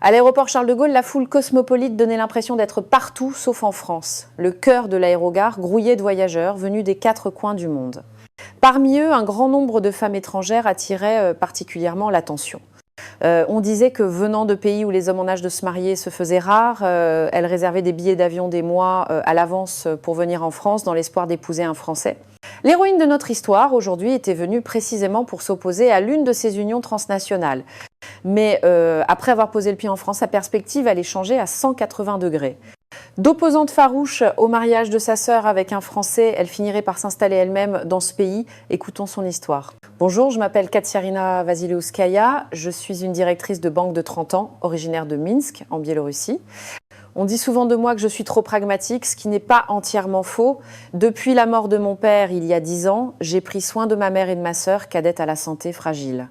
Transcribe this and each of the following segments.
À l'aéroport Charles de Gaulle, la foule cosmopolite donnait l'impression d'être partout sauf en France. Le cœur de l'aérogare grouillait de voyageurs venus des 4 coins du monde. Parmi eux, un grand nombre de femmes étrangères attiraient particulièrement l'attention. On disait que venant de pays où les hommes en âge de se marier se faisaient rares, elles réservaient des billets d'avion des mois à l'avance pour venir en France dans l'espoir d'épouser un Français. L'héroïne de notre histoire, aujourd'hui, était venue précisément pour s'opposer à l'une de ces unions transnationales. Mais après avoir posé le pied en France, sa perspective allait changer à 180 degrés. D'opposante farouche au mariage de sa sœur avec un Français, elle finirait par s'installer elle-même dans ce pays. Écoutons son histoire. Bonjour, je m'appelle Katsiarina Vasiliouskaya. Je suis une directrice de banque de 30 ans, originaire de Minsk, en Biélorussie. On dit souvent de moi que je suis trop pragmatique, ce qui n'est pas entièrement faux. Depuis la mort de mon père, il y a 10 ans, j'ai pris soin de ma mère et de ma sœur, cadettes à la santé fragile.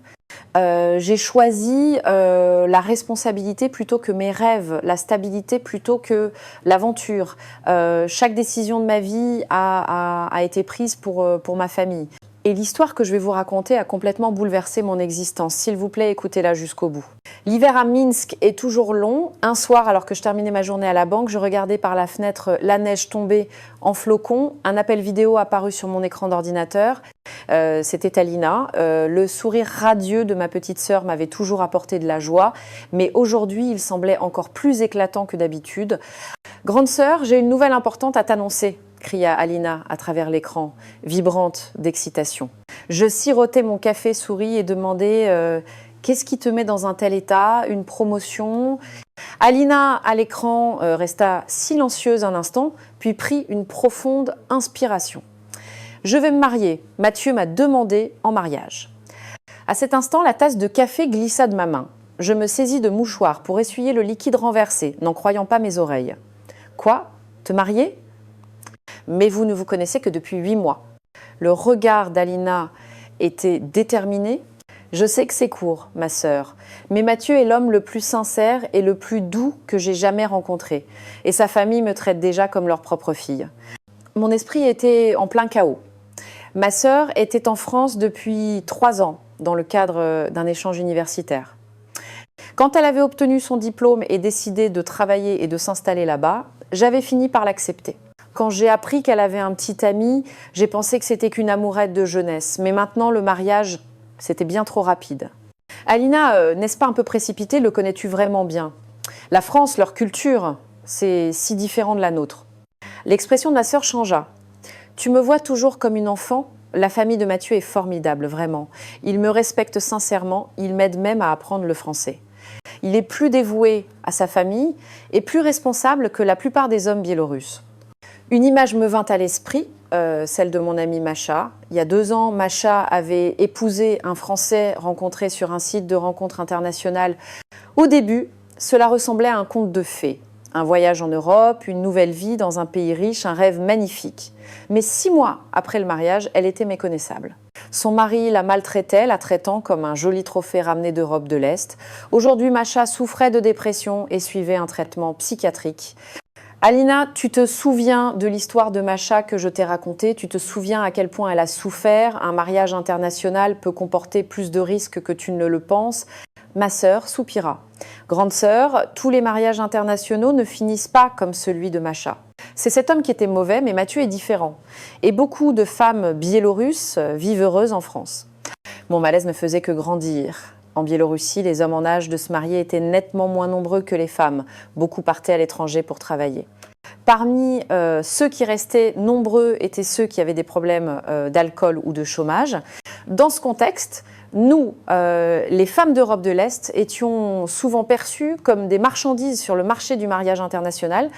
J'ai choisi la responsabilité plutôt que mes rêves, la stabilité plutôt que l'aventure. Chaque décision de ma vie a été prise pour ma famille. Et l'histoire que je vais vous raconter a complètement bouleversé mon existence. S'il vous plaît, écoutez-la jusqu'au bout. L'hiver à Minsk est toujours long. Un soir, alors que je terminais ma journée à la banque, je regardais par la fenêtre la neige tomber en flocons. Un appel vidéo apparut sur mon écran d'ordinateur. C'était Alina. Le sourire radieux de ma petite sœur m'avait toujours apporté de la joie. Mais aujourd'hui, il semblait encore plus éclatant que d'habitude. Grande sœur, j'ai une nouvelle importante à t'annoncer, cria Alina à travers l'écran, vibrante d'excitation. Je sirotais mon café souris et demandais qu'est-ce qui te met dans un tel état, une promotion? Alina, à l'écran, resta silencieuse un instant, puis prit une profonde inspiration. Je vais me marier. Mathieu m'a demandé en mariage. À cet instant, la tasse de café glissa de ma main. Je me saisis de mouchoirs pour essuyer le liquide renversé, n'en croyant pas mes oreilles. Quoi? Te marier? Mais vous ne vous connaissez que depuis 8 mois. Le regard d'Alina était déterminé. Je sais que c'est court, ma sœur, mais Mathieu est l'homme le plus sincère et le plus doux que j'ai jamais rencontré. Et sa famille me traite déjà comme leur propre fille. Mon esprit était en plein chaos. Ma sœur était en France depuis 3 ans, dans le cadre d'un échange universitaire. Quand elle avait obtenu son diplôme et décidé de travailler et de s'installer là-bas, j'avais fini par l'accepter. Quand j'ai appris qu'elle avait un petit ami, j'ai pensé que c'était qu'une amourette de jeunesse. Mais maintenant, le mariage, c'était bien trop rapide. Alina, n'est-ce pas un peu précipité? Le connais-tu vraiment bien? La France, leur culture, c'est si différent de la nôtre. L'expression de ma sœur changea. Tu me vois toujours comme une enfant? La famille de Mathieu est formidable, vraiment. Il me respecte sincèrement, il m'aide même à apprendre le français. Il est plus dévoué à sa famille et plus responsable que la plupart des hommes biélorusses. Une image me vint à l'esprit, celle de mon amie Macha. Il y a 2 ans, Macha avait épousé un Français rencontré sur un site de rencontre internationale. Au début, cela ressemblait à un conte de fées. Un voyage en Europe, une nouvelle vie dans un pays riche, un rêve magnifique. Mais 6 mois après le mariage, elle était méconnaissable. Son mari la maltraitait, la traitant comme un joli trophée ramené d'Europe de l'Est. Aujourd'hui, Macha souffrait de dépression et suivait un traitement psychiatrique. Alina, tu te souviens de l'histoire de Macha que je t'ai racontée? Tu te souviens à quel point elle a souffert? Un mariage international peut comporter plus de risques que tu ne le penses. Ma sœur soupira. Grande sœur, tous les mariages internationaux ne finissent pas comme celui de Macha. C'est cet homme qui était mauvais, mais Mathieu est différent. Et beaucoup de femmes biélorusses vivent heureuses en France. Mon malaise ne faisait que grandir. En Biélorussie, les hommes en âge de se marier étaient nettement moins nombreux que les femmes. Beaucoup partaient à l'étranger pour travailler. Parmi ceux qui restaient nombreux étaient ceux qui avaient des problèmes d'alcool ou de chômage. Dans ce contexte, nous, les femmes d'Europe de l'Est, étions souvent perçues comme des marchandises sur le marché du mariage international.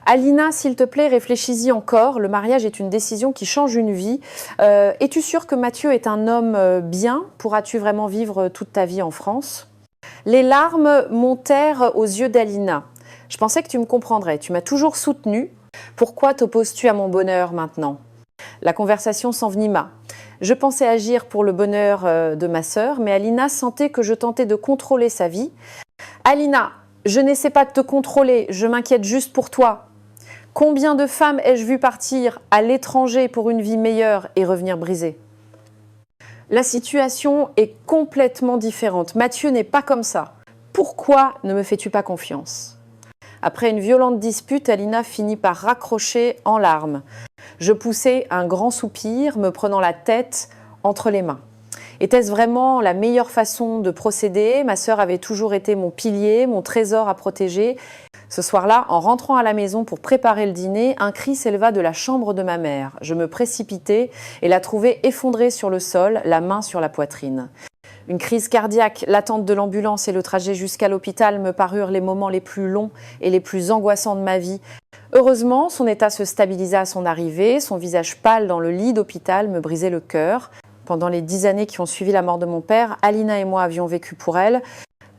Alina, s'il te plaît, réfléchis-y encore. Le mariage est une décision qui change une vie. Es-tu sûre que Mathieu est un homme bien? Pourras-tu vraiment vivre toute ta vie en France? Les larmes montèrent aux yeux d'Alina. Je pensais que tu me comprendrais. Tu m'as toujours soutenue. Pourquoi t'opposes-tu à mon bonheur maintenant? La conversation s'envenima. Je pensais agir pour le bonheur de ma sœur, mais Alina sentait que je tentais de contrôler sa vie. Alina, je n'essaie pas de te contrôler, je m'inquiète juste pour toi. Combien de femmes ai-je vu partir à l'étranger pour une vie meilleure et revenir brisées? La situation est complètement différente. Mathieu n'est pas comme ça. Pourquoi ne me fais-tu pas confiance ? Après une violente dispute, Alina finit par raccrocher en larmes. Je poussai un grand soupir, me prenant la tête entre les mains. Était-ce vraiment la meilleure façon de procéder ? Ma sœur avait toujours été mon pilier, mon trésor à protéger. Ce soir-là, en rentrant à la maison pour préparer le dîner, un cri s'éleva de la chambre de ma mère. Je me précipitai et la trouvai effondrée sur le sol, la main sur la poitrine. Une crise cardiaque, l'attente de l'ambulance et le trajet jusqu'à l'hôpital me parurent les moments les plus longs et les plus angoissants de ma vie. Heureusement, son état se stabilisa à son arrivée. Son visage pâle dans le lit d'hôpital me brisait le cœur. Pendant les 10 années qui ont suivi la mort de mon père, Alina et moi avions vécu pour elle.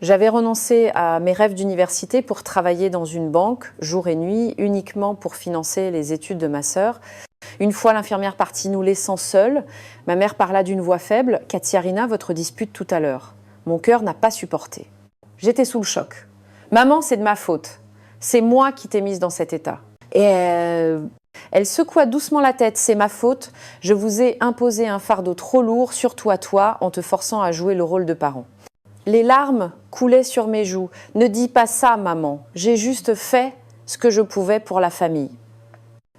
J'avais renoncé à mes rêves d'université pour travailler dans une banque, jour et nuit, uniquement pour financer les études de ma sœur. Une fois l'infirmière partie nous laissant seuls, ma mère parla d'une voix faible « Katsiarina, votre dispute tout à l'heure ». Mon cœur n'a pas supporté. J'étais sous le choc. « Maman, c'est de ma faute. C'est moi qui t'ai mise dans cet état. » Et elle secoua doucement la tête. « C'est ma faute. Je vous ai imposé un fardeau trop lourd, surtout à toi, en te forçant à jouer le rôle de parent. » Les larmes coulaient sur mes joues. « Ne dis pas ça, maman. J'ai juste fait ce que je pouvais pour la famille. »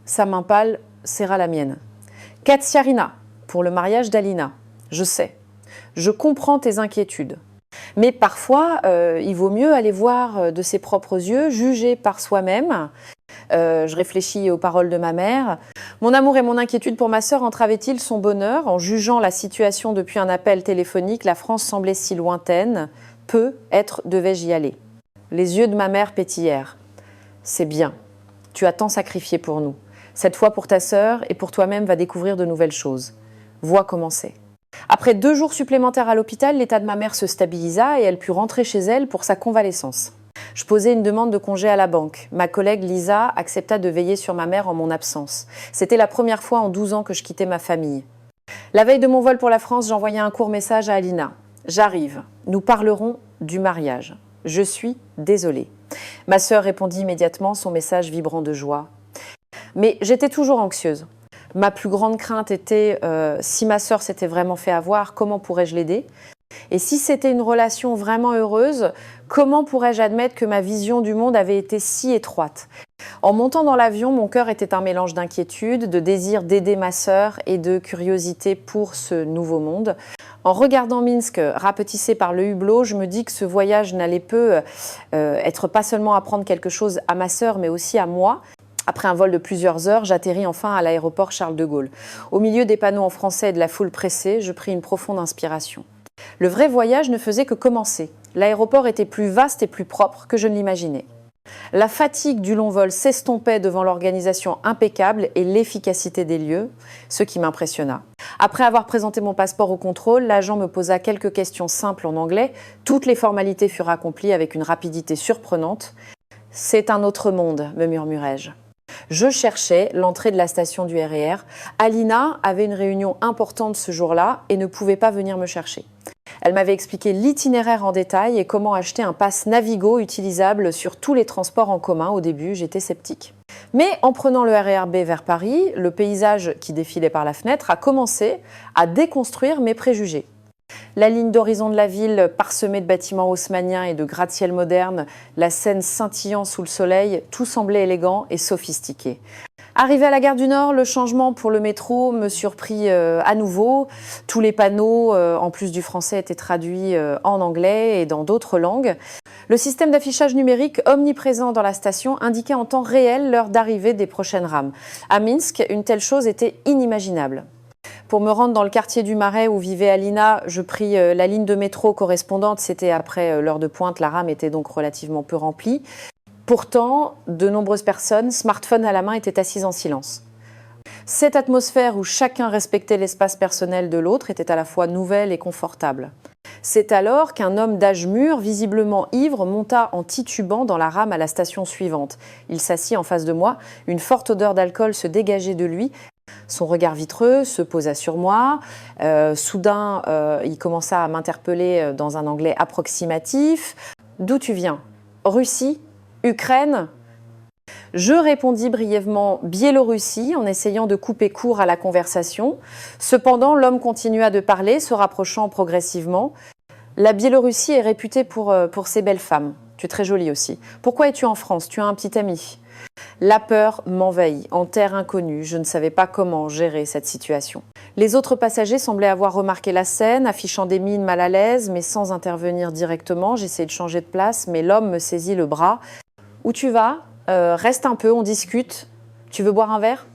Sa main pâle serra la mienne. « Katsiarina, pour le mariage d'Alina, je sais. Je comprends tes inquiétudes. Mais parfois, il vaut mieux aller voir de ses propres yeux, juger par soi-même. » Je réfléchis aux paroles de ma mère. Mon amour et mon inquiétude pour ma sœur entravaient-ils son bonheur ? En jugeant la situation depuis un appel téléphonique, la France semblait si lointaine. Peut-être devais-je y aller. Les yeux de ma mère pétillèrent. « C'est bien. Tu as tant sacrifié pour nous. Cette fois pour ta sœur et pour toi-même va découvrir de nouvelles choses. Vois comment c'est. » Après 2 jours supplémentaires à l'hôpital, l'état de ma mère se stabilisa et elle put rentrer chez elle pour sa convalescence. Je posai une demande de congé à la banque. Ma collègue Lisa accepta de veiller sur ma mère en mon absence. C'était la première fois en 12 ans que je quittais ma famille. La veille de mon vol pour la France, j'envoyai un court message à Alina. « J'arrive. Nous parlerons du mariage. Je suis désolée. » Ma sœur répondit immédiatement, son message vibrant de joie. Mais j'étais toujours anxieuse. Ma plus grande crainte était si ma sœur s'était vraiment fait avoir, comment pourrais-je l'aider ? Et si c'était une relation vraiment heureuse, comment pourrais-je admettre que ma vision du monde avait été si étroite ? En montant dans l'avion, mon cœur était un mélange d'inquiétude, de désir d'aider ma sœur et de curiosité pour ce nouveau monde. En regardant Minsk rapetissé par le hublot, je me dis que ce voyage n'allait être pas seulement apprendre quelque chose à ma sœur, mais aussi à moi. Après un vol de plusieurs heures, j'atterris enfin à l'aéroport Charles de Gaulle. Au milieu des panneaux en français et de la foule pressée, je pris une profonde inspiration. Le vrai voyage ne faisait que commencer. L'aéroport était plus vaste et plus propre que je ne l'imaginais. La fatigue du long vol s'estompait devant l'organisation impeccable et l'efficacité des lieux, ce qui m'impressionna. Après avoir présenté mon passeport au contrôle, l'agent me posa quelques questions simples en anglais. Toutes les formalités furent accomplies avec une rapidité surprenante. « C'est un autre monde », me murmurai-je. Je cherchais l'entrée de la station du RER. Alina avait une réunion importante ce jour-là et ne pouvait pas venir me chercher. Elle m'avait expliqué l'itinéraire en détail et comment acheter un pass Navigo utilisable sur tous les transports en commun. Au début, j'étais sceptique. Mais en prenant le RER B vers Paris, le paysage qui défilait par la fenêtre a commencé à déconstruire mes préjugés. La ligne d'horizon de la ville, parsemée de bâtiments haussmanniens et de gratte-ciel modernes, la Seine scintillant sous le soleil, tout semblait élégant et sophistiqué. Arrivé à la gare du Nord, le changement pour le métro me surprit à nouveau. Tous les panneaux, en plus du français, étaient traduits en anglais et dans d'autres langues. Le système d'affichage numérique omniprésent dans la station indiquait en temps réel l'heure d'arrivée des prochaines rames. À Minsk, une telle chose était inimaginable. Pour me rendre dans le quartier du Marais où vivait Alina, je pris la ligne de métro correspondante. C'était après l'heure de pointe, la rame était donc relativement peu remplie. Pourtant, de nombreuses personnes, smartphone à la main, étaient assises en silence. Cette atmosphère où chacun respectait l'espace personnel de l'autre était à la fois nouvelle et confortable. C'est alors qu'un homme d'âge mûr, visiblement ivre, monta en titubant dans la rame à la station suivante. Il s'assit en face de moi, une forte odeur d'alcool se dégageait de lui. Son regard vitreux se posa sur moi. Soudain, il commença à m'interpeller dans un anglais approximatif. « D'où tu viens ? Russie ? Ukraine ?» Je répondis brièvement « Biélorussie » en essayant de couper court à la conversation. Cependant, l'homme continua de parler, se rapprochant progressivement. La Biélorussie est réputée pour ses belles femmes. Tu es très jolie aussi. Pourquoi es-tu en France? Tu as un petit ami. La peur m'envahit. En terre inconnue, je ne savais pas comment gérer cette situation. Les autres passagers semblaient avoir remarqué la scène, affichant des mines mal à l'aise, mais sans intervenir directement. J'essayais de changer de place, mais l'homme me saisit le bras. Où tu vas? Reste un peu, on discute. Tu veux boire un verre?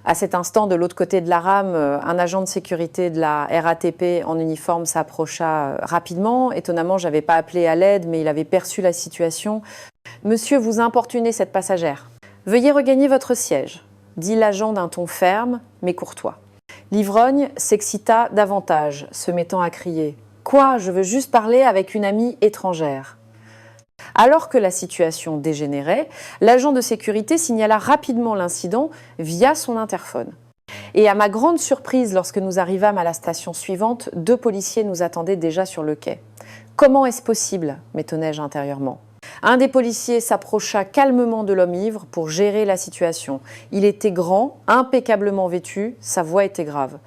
À cet instant, de l'autre côté de la rame, un agent de sécurité de la RATP en uniforme s'approcha rapidement. Étonnamment, je n'avais pas appelé à l'aide, mais il avait perçu la situation. « Monsieur, vous importunez cette passagère. Veuillez regagner votre siège », dit l'agent d'un ton ferme, mais courtois. L'ivrogne s'excita davantage, se mettant à crier « Quoi? Je veux juste parler avec une amie étrangère ». Alors que la situation dégénérait, l'agent de sécurité signala rapidement l'incident via son interphone. Et à ma grande surprise, lorsque nous arrivâmes à la station suivante, 2 policiers nous attendaient déjà sur le quai. « Comment est-ce possible ?» m'étonnais-je intérieurement. Un des policiers s'approcha calmement de l'homme ivre pour gérer la situation. Il était grand, impeccablement vêtu, sa voix était grave.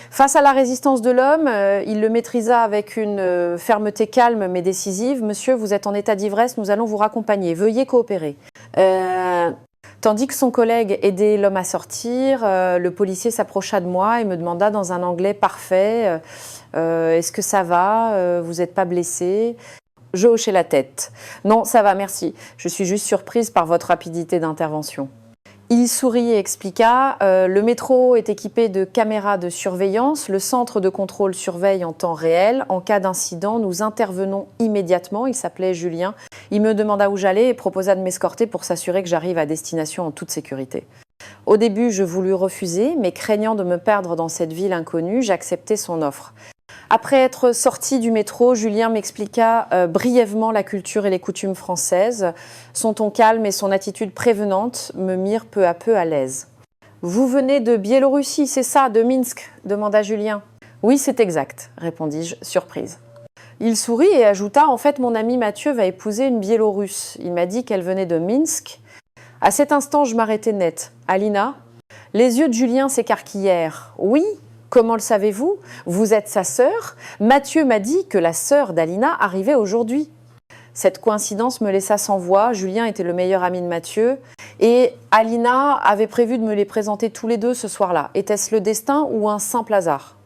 Face à la résistance de l'homme, il le maîtrisa avec une fermeté calme mais décisive. « Monsieur, vous êtes en état d'ivresse, nous allons vous raccompagner. Veuillez coopérer. » Tandis que son collègue aidait l'homme à sortir, le policier s'approcha de moi et me demanda dans un anglais parfait « Est-ce que ça va? Vous n'êtes pas blessé ?» Je hochai la tête. « Non, ça va, merci. Je suis juste surprise par votre rapidité d'intervention. » Il sourit et expliqua « Le métro est équipé de caméras de surveillance. Le centre de contrôle surveille en temps réel. En cas d'incident, nous intervenons immédiatement. » Il s'appelait Julien. Il me demanda où j'allais et proposa de m'escorter pour s'assurer que j'arrive à destination en toute sécurité. Au début, je voulus refuser, mais craignant de me perdre dans cette ville inconnue, j'acceptai son offre. Après être sorti du métro, Julien m'expliqua brièvement la culture et les coutumes françaises. Son ton calme et son attitude prévenante me mirent peu à peu à l'aise. « Vous venez de Biélorussie, c'est ça, de Minsk ?» demanda Julien. « Oui, c'est exact », répondis-je, surprise. Il sourit et ajouta « En fait, mon ami Mathieu va épouser une Biélorusse. Il m'a dit qu'elle venait de Minsk. » À cet instant, je m'arrêtai net. « Alina ?» Les yeux de Julien s'écarquillèrent. « Oui ? Comment le savez-vous? Vous êtes sa sœur? Mathieu m'a dit que la sœur d'Alina arrivait aujourd'hui. » Cette coïncidence me laissa sans voix. Julien était le meilleur ami de Mathieu et Alina avait prévu de me les présenter tous les deux ce soir-là. Était-ce le destin ou un simple hasard?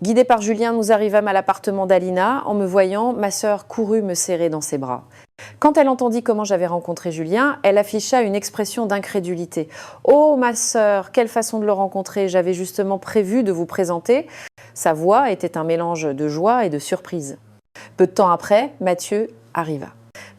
Guidés par Julien, nous arrivâmes à l'appartement d'Alina. En me voyant, ma sœur courut me serrer dans ses bras. Quand elle entendit comment j'avais rencontré Julien, elle afficha une expression d'incrédulité. « Oh, ma sœur, quelle façon de le rencontrer! J'avais justement prévu de vous présenter. » Sa voix était un mélange de joie et de surprise. Peu de temps après, Mathieu arriva.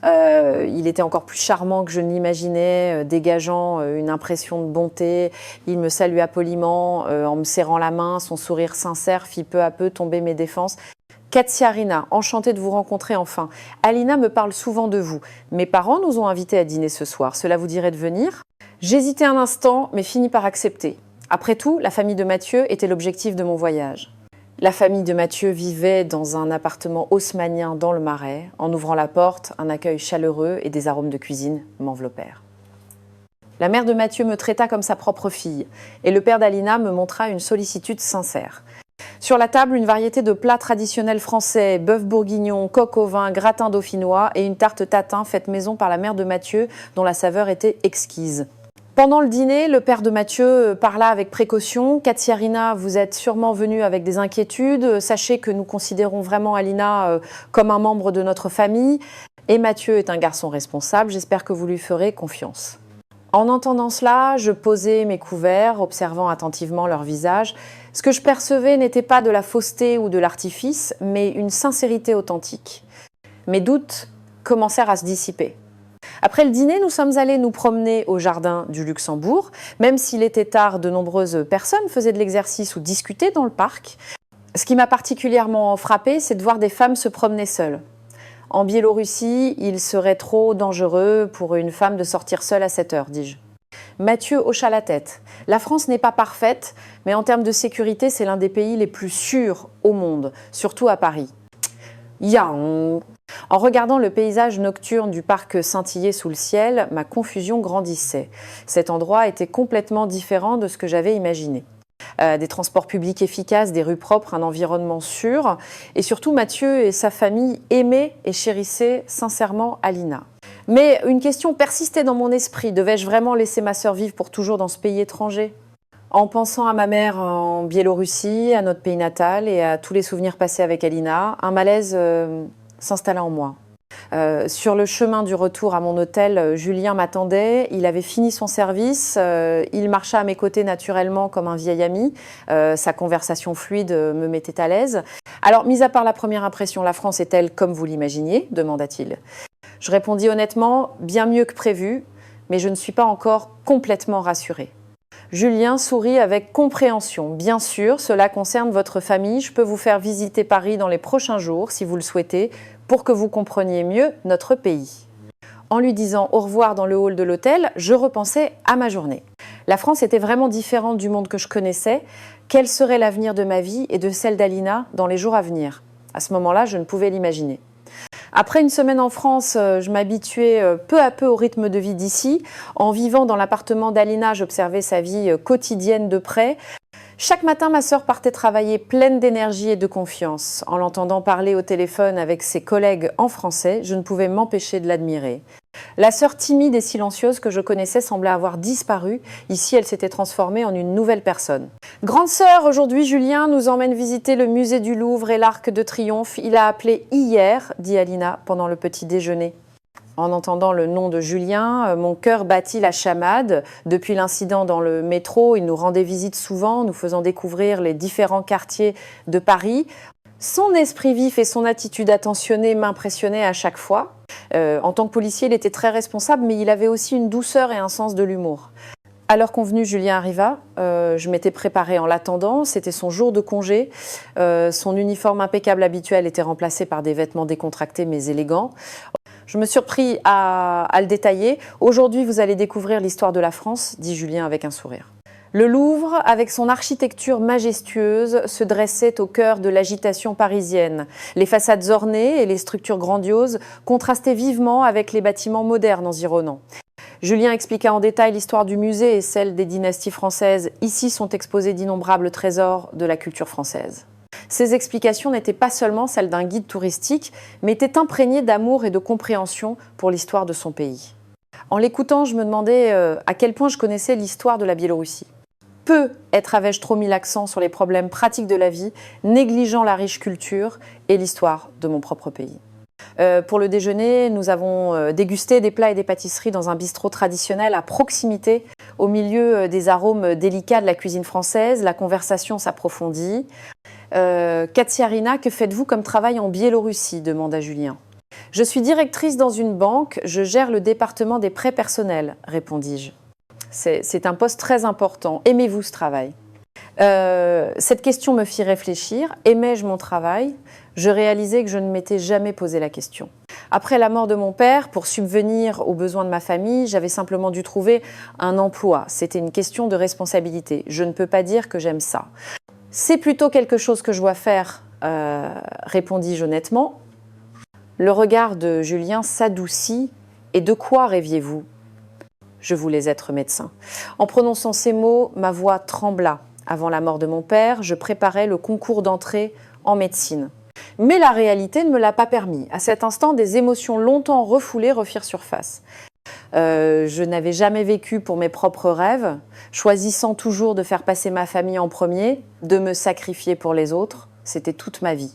Il était encore plus charmant que je ne l'imaginais, dégageant une impression de bonté. Il me salua poliment en me serrant la main. Son sourire sincère fit peu à peu tomber mes défenses. « Katsiarina, enchantée de vous rencontrer enfin. Alina me parle souvent de vous. Mes parents nous ont invités à dîner ce soir. Cela vous dirait de venir ?» J'hésitai un instant, mais finis par accepter. Après tout, la famille de Mathieu était l'objectif de mon voyage. La famille de Mathieu vivait dans un appartement haussmannien dans le Marais. En ouvrant la porte, un accueil chaleureux et des arômes de cuisine m'enveloppèrent. La mère de Mathieu me traita comme sa propre fille et le père d'Alina me montra une sollicitude sincère. Sur la table, une variété de plats traditionnels français, bœuf bourguignon, coq au vin, gratin dauphinois et une tarte tatin faite maison par la mère de Mathieu dont la saveur était exquise. Pendant le dîner, le père de Mathieu parla avec précaution. « Katsiarina, vous êtes sûrement venue avec des inquiétudes. Sachez que nous considérons vraiment Alina comme un membre de notre famille. Et Mathieu est un garçon responsable. J'espère que vous lui ferez confiance. » En entendant cela, je posai mes couverts, observant attentivement leur visage. Ce que je percevais n'était pas de la fausseté ou de l'artifice, mais une sincérité authentique. Mes doutes commencèrent à se dissiper. Après le dîner, nous sommes allés nous promener au jardin du Luxembourg. Même s'il était tard, de nombreuses personnes faisaient de l'exercice ou discutaient dans le parc. Ce qui m'a particulièrement frappée, c'est de voir des femmes se promener seules. En Biélorussie, il serait trop dangereux pour une femme de sortir seule à cette heure, dis-je. Mathieu hocha la tête. La France n'est pas parfaite, mais en termes de sécurité, c'est l'un des pays les plus sûrs au monde, surtout à Paris. Yang. En regardant le paysage nocturne du parc scintiller sous le ciel, ma confusion grandissait. Cet endroit était complètement différent de ce que j'avais imaginé. des transports publics efficaces, des rues propres, un environnement sûr. Et surtout, Mathieu et sa famille aimaient et chérissaient sincèrement Alina. Mais une question persistait dans mon esprit. Devais-je vraiment laisser ma sœur vivre pour toujours dans ce pays étranger ? En pensant à ma mère en Biélorussie, à notre pays natal et à tous les souvenirs passés avec Alina, un malaise s'installa en moi. Sur le chemin du retour à mon hôtel, Julien m'attendait, il avait fini son service, il marcha à mes côtés naturellement comme un vieil ami, sa conversation fluide me mettait à l'aise. Alors, mis à part la première impression, la France est-elle comme vous l'imaginiez ? Demanda-t-il. Je répondis honnêtement, bien mieux que prévu, mais je ne suis pas encore complètement rassurée. Julien sourit avec compréhension. Bien sûr, cela concerne votre famille. Je peux vous faire visiter Paris dans les prochains jours, si vous le souhaitez, pour que vous compreniez mieux notre pays. En lui disant au revoir dans le hall de l'hôtel, je repensais à ma journée. La France était vraiment différente du monde que je connaissais. Quel serait l'avenir de ma vie et de celle d'Alina dans les jours à venir ? À ce moment-là, je ne pouvais l'imaginer. Après une semaine en France, je m'habituais peu à peu au rythme de vie d'ici. En vivant dans l'appartement d'Alina, j'observais sa vie quotidienne de près. Chaque matin, ma sœur partait travailler pleine d'énergie et de confiance. En l'entendant parler au téléphone avec ses collègues en français, je ne pouvais m'empêcher de l'admirer. La sœur timide et silencieuse que je connaissais semblait avoir disparu. Ici, elle s'était transformée en une nouvelle personne. Grande sœur, aujourd'hui, Julien nous emmène visiter le musée du Louvre et l'Arc de Triomphe. Il a appelé hier, dit Alina pendant le petit déjeuner. En entendant le nom de Julien, mon cœur battit la chamade. Depuis l'incident dans le métro, il nous rendait visite souvent, nous faisant découvrir les différents quartiers de Paris. Son esprit vif et son attitude attentionnée m'impressionnaient à chaque fois. En tant que policier, il était très responsable, mais il avait aussi une douceur et un sens de l'humour. À l'heure convenue, Julien arriva. Je m'étais préparée en l'attendant. C'était son jour de congé. Son uniforme impeccable habituel était remplacé par des vêtements décontractés mais élégants. Je me surpris à le détailler. « Aujourd'hui, vous allez découvrir l'histoire de la France », dit Julien avec un sourire. Le Louvre, avec son architecture majestueuse, se dressait au cœur de l'agitation parisienne. Les façades ornées et les structures grandioses contrastaient vivement avec les bâtiments modernes environnants. Julien expliqua en détail l'histoire du musée et celle des dynasties françaises. Ici sont exposés d'innombrables trésors de la culture française. Ces explications n'étaient pas seulement celles d'un guide touristique, mais étaient imprégnées d'amour et de compréhension pour l'histoire de son pays. En l'écoutant, je me demandais à quel point je connaissais l'histoire de la Biélorussie. Peut-être avais-je trop mis l'accent sur les problèmes pratiques de la vie, négligeant la riche culture et l'histoire de mon propre pays. Pour le déjeuner, nous avons dégusté des plats et des pâtisseries dans un bistrot traditionnel à proximité, au milieu des arômes délicats de la cuisine française. La conversation s'approfondit. Katsiarina, que faites-vous comme travail en Biélorussie ? Demanda Julien. Je suis directrice dans une banque, je gère le département des prêts personnels, répondis-je. C'est un poste très important. Aimez-vous ce travail ? Cette question me fit réfléchir. Aimais-je mon travail ? Je réalisais que je ne m'étais jamais posé la question. Après la mort de mon père, pour subvenir aux besoins de ma famille, j'avais simplement dû trouver un emploi. C'était une question de responsabilité. Je ne peux pas dire que j'aime ça. C'est plutôt quelque chose que je dois faire, répondis-je honnêtement. Le regard de Julien s'adoucit. Et de quoi rêviez-vous ? Je voulais être médecin. En prononçant ces mots, ma voix trembla. Avant la mort de mon père, je préparais le concours d'entrée en médecine. Mais la réalité ne me l'a pas permis. À cet instant, des émotions longtemps refoulées refirent surface. Je n'avais jamais vécu pour mes propres rêves, choisissant toujours de faire passer ma famille en premier, de me sacrifier pour les autres. C'était toute ma vie.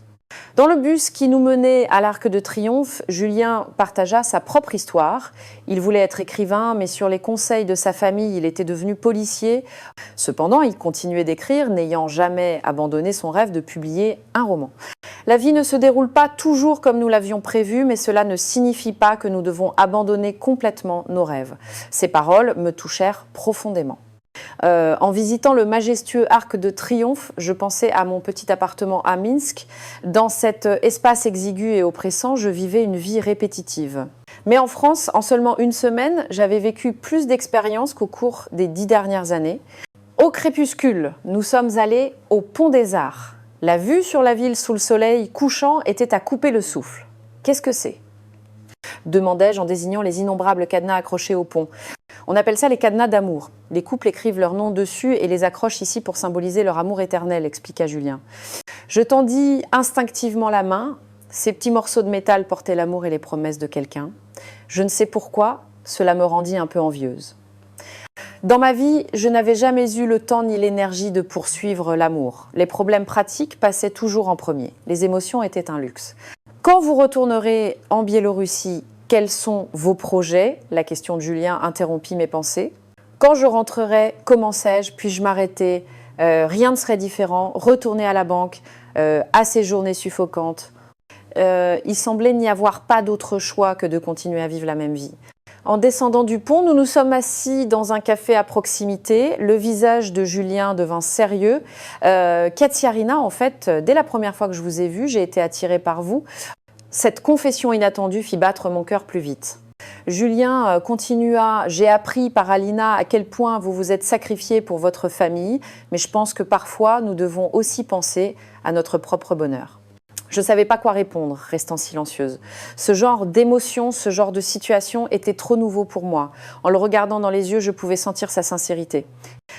Dans le bus qui nous menait à l'Arc de Triomphe, Julien partagea sa propre histoire. Il voulait être écrivain, mais sur les conseils de sa famille, il était devenu policier. Cependant, il continuait d'écrire, n'ayant jamais abandonné son rêve de publier un roman. La vie ne se déroule pas toujours comme nous l'avions prévu, mais cela ne signifie pas que nous devons abandonner complètement nos rêves. Ces paroles me touchèrent profondément. En visitant le majestueux Arc de Triomphe, je pensais à mon petit appartement à Minsk. Dans cet espace exigu et oppressant, je vivais une vie répétitive. Mais en France, en seulement une semaine, j'avais vécu plus d'expériences qu'au cours des 10 dernières années. Au crépuscule, nous sommes allés au Pont des Arts. La vue sur la ville sous le soleil couchant était à couper le souffle. Qu'est-ce que c'est ? demandai-je en désignant les innombrables cadenas accrochés au pont. On appelle ça les cadenas d'amour. Les couples écrivent leur nom dessus et les accrochent ici pour symboliser leur amour éternel, expliqua Julien. Je tendis instinctivement la main. Ces petits morceaux de métal portaient l'amour et les promesses de quelqu'un. Je ne sais pourquoi, cela me rendit un peu envieuse. Dans ma vie, je n'avais jamais eu le temps ni l'énergie de poursuivre l'amour. Les problèmes pratiques passaient toujours en premier. Les émotions étaient un luxe. Quand vous retournerez en Biélorussie, quels sont vos projets ? La question de Julien interrompit mes pensées. Quand je rentrerai, comment sais-je ? Puis-je m'arrêter ? Rien ne serait différent. Retourner à la banque, à ces journées suffocantes. Il semblait n'y avoir pas d'autre choix que de continuer à vivre la même vie. En descendant du pont, nous nous sommes assis dans un café à proximité. Le visage de Julien devint sérieux. Katsiarina, en fait, dès la première fois que je vous ai vu, j'ai été attirée par vous. Cette confession inattendue fit battre mon cœur plus vite. Julien continua, j'ai appris par Alina à quel point vous vous êtes sacrifié pour votre famille, mais je pense que parfois nous devons aussi penser à notre propre bonheur. Je ne savais pas quoi répondre, restant silencieuse. Ce genre d'émotion, ce genre de situation était trop nouveau pour moi. En le regardant dans les yeux, je pouvais sentir sa sincérité.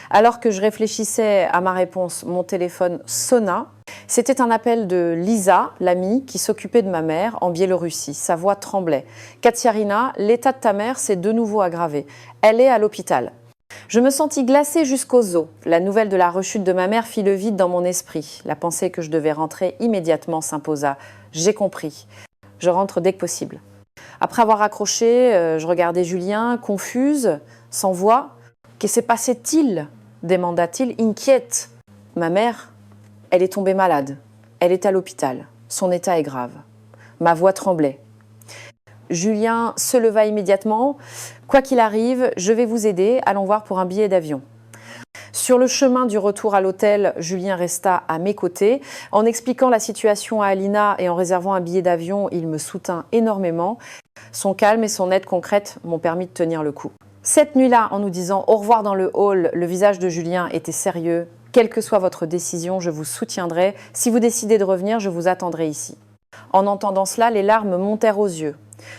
Alors que je réfléchissais à ma réponse, mon téléphone sonna. C'était un appel de Lisa, l'amie, qui s'occupait de ma mère en Biélorussie. Sa voix tremblait. « Katsiarina, l'état de ta mère s'est de nouveau aggravé. Elle est à l'hôpital. » Je me sentis glacée jusqu'aux os. La nouvelle de la rechute de ma mère fit le vide dans mon esprit. La pensée que je devais rentrer immédiatement s'imposa. J'ai compris. Je rentre dès que possible. Après avoir accroché, je regardais Julien, confuse, sans voix. « Que s'est passé-t-il » demanda-t-il, inquiète. Ma mère, elle est tombée malade. Elle est à l'hôpital. Son état est grave. Ma voix tremblait. Julien se leva immédiatement. « Quoi qu'il arrive, je vais vous aider. Allons voir pour un billet d'avion. » Sur le chemin du retour à l'hôtel, Julien resta à mes côtés. En expliquant la situation à Alina et en réservant un billet d'avion, il me soutint énormément. Son calme et son aide concrète m'ont permis de tenir le coup. Cette nuit-là, en nous disant au revoir dans le hall, le visage de Julien était sérieux. « Quelle que soit votre décision, je vous soutiendrai. Si vous décidez de revenir, je vous attendrai ici. » En entendant cela, les larmes montèrent aux yeux.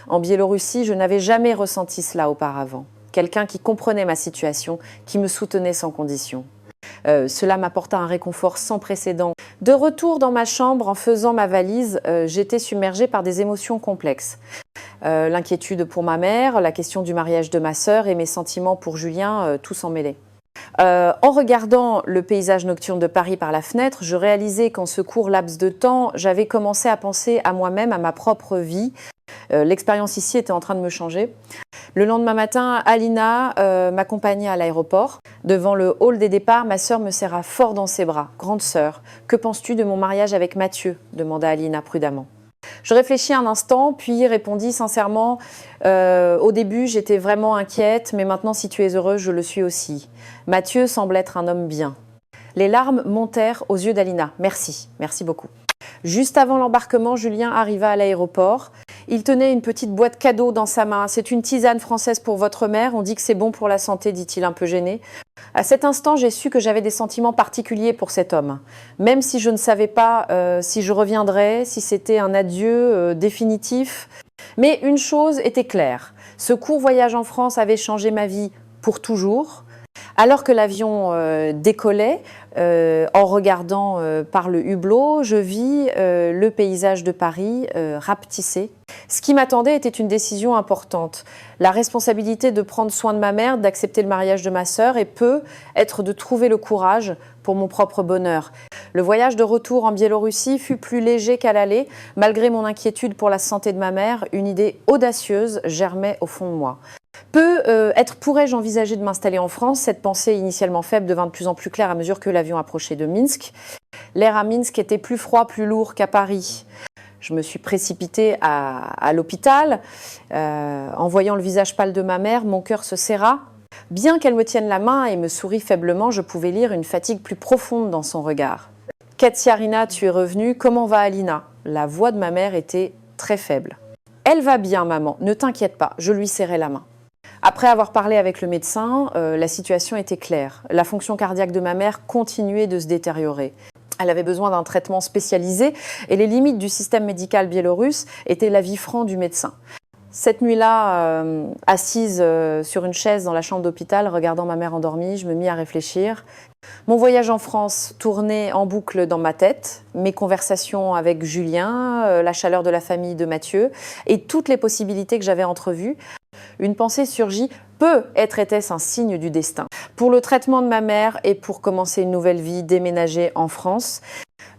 En Biélorussie, je n'avais jamais ressenti cela auparavant. Quelqu'un qui comprenait ma situation, qui me soutenait sans condition. Cela m'apporta un réconfort sans précédent. De retour dans ma chambre, en faisant ma valise, j'étais submergée par des émotions complexes. L'inquiétude pour ma mère, la question du mariage de ma sœur et mes sentiments pour Julien, tout s'en mêlait. En regardant le paysage nocturne de Paris par la fenêtre, je réalisais qu'en ce court laps de temps, j'avais commencé à penser à moi-même, à ma propre vie. L'expérience ici était en train de me changer. Le lendemain matin, Alina m'accompagnait à l'aéroport. Devant le hall des départs, ma sœur me serra fort dans ses bras. « Grande sœur, que penses-tu de mon mariage avec Mathieu ?» demanda Alina prudemment. Je réfléchis un instant, puis répondis sincèrement « Au début, j'étais vraiment inquiète, mais maintenant, si tu es heureuse, je le suis aussi. Mathieu semble être un homme bien. » Les larmes montèrent aux yeux d'Alina. « Merci, merci beaucoup. » Juste avant l'embarquement, Julien arriva à l'aéroport. Il tenait une petite boîte cadeau dans sa main. « C'est une tisane française pour votre mère. On dit que c'est bon pour la santé, dit-il un peu gêné. » À cet instant, j'ai su que j'avais des sentiments particuliers pour cet homme. Même si je ne savais pas si je reviendrais, si c'était un adieu définitif. Mais une chose était claire. Ce court voyage en France avait changé ma vie pour toujours. Alors que l'avion décollait, en regardant par le hublot, je vis le paysage de Paris rapetissé. Ce qui m'attendait était une décision importante. La responsabilité de prendre soin de ma mère, d'accepter le mariage de ma sœur et peut être de trouver le courage pour mon propre bonheur. Le voyage de retour en Biélorussie fut plus léger qu'à l'aller. Malgré mon inquiétude pour la santé de ma mère, une idée audacieuse germait au fond de moi. Pourrais-je envisager de m'installer en France? Cette pensée initialement faible devint de plus en plus claire à mesure que l'avion approchait de Minsk. L'air à Minsk était plus froid, plus lourd qu'à Paris. Je me suis précipitée à l'hôpital. En voyant le visage pâle de ma mère, mon cœur se serra. Bien qu'elle me tienne la main et me sourie faiblement, je pouvais lire une fatigue plus profonde dans son regard. « Katsiarina, tu es revenue. Comment va Alina ?» La voix de ma mère était très faible. « Elle va bien, maman. Ne t'inquiète pas. » Je lui serrai la main. Après avoir parlé avec le médecin, la situation était claire. La fonction cardiaque de ma mère continuait de se détériorer. Elle avait besoin d'un traitement spécialisé et les limites du système médical biélorusse étaient l'avis franc du médecin. Cette nuit-là, assise sur une chaise dans la chambre d'hôpital, regardant ma mère endormie, je me mis à réfléchir. Mon voyage en France tournait en boucle dans ma tête, mes conversations avec Julien, la chaleur de la famille de Mathieu et toutes les possibilités que j'avais entrevues. Une pensée surgit, peut-être était-ce un signe du destin. Pour le traitement de ma mère et pour commencer une nouvelle vie, déménager en France.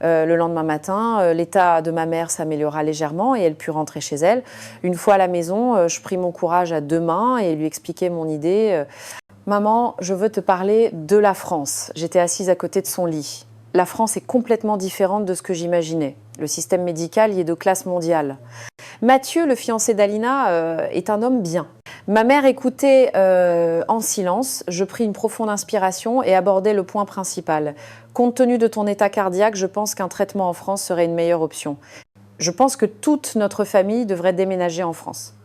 Le lendemain matin, l'état de ma mère s'améliora légèrement et elle put rentrer chez elle. Une fois à la maison, je pris mon courage à deux mains et lui expliquai mon idée. Maman, je veux te parler de la France. J'étais assise à côté de son lit. La France est complètement différente de ce que j'imaginais. Le système médical y est de classe mondiale. Mathieu, le fiancé d'Alina, est un homme bien. Ma mère écoutait en silence. Je pris une profonde inspiration et abordai le point principal. Compte tenu de ton état cardiaque, je pense qu'un traitement en France serait une meilleure option. Je pense que toute notre famille devrait déménager en France.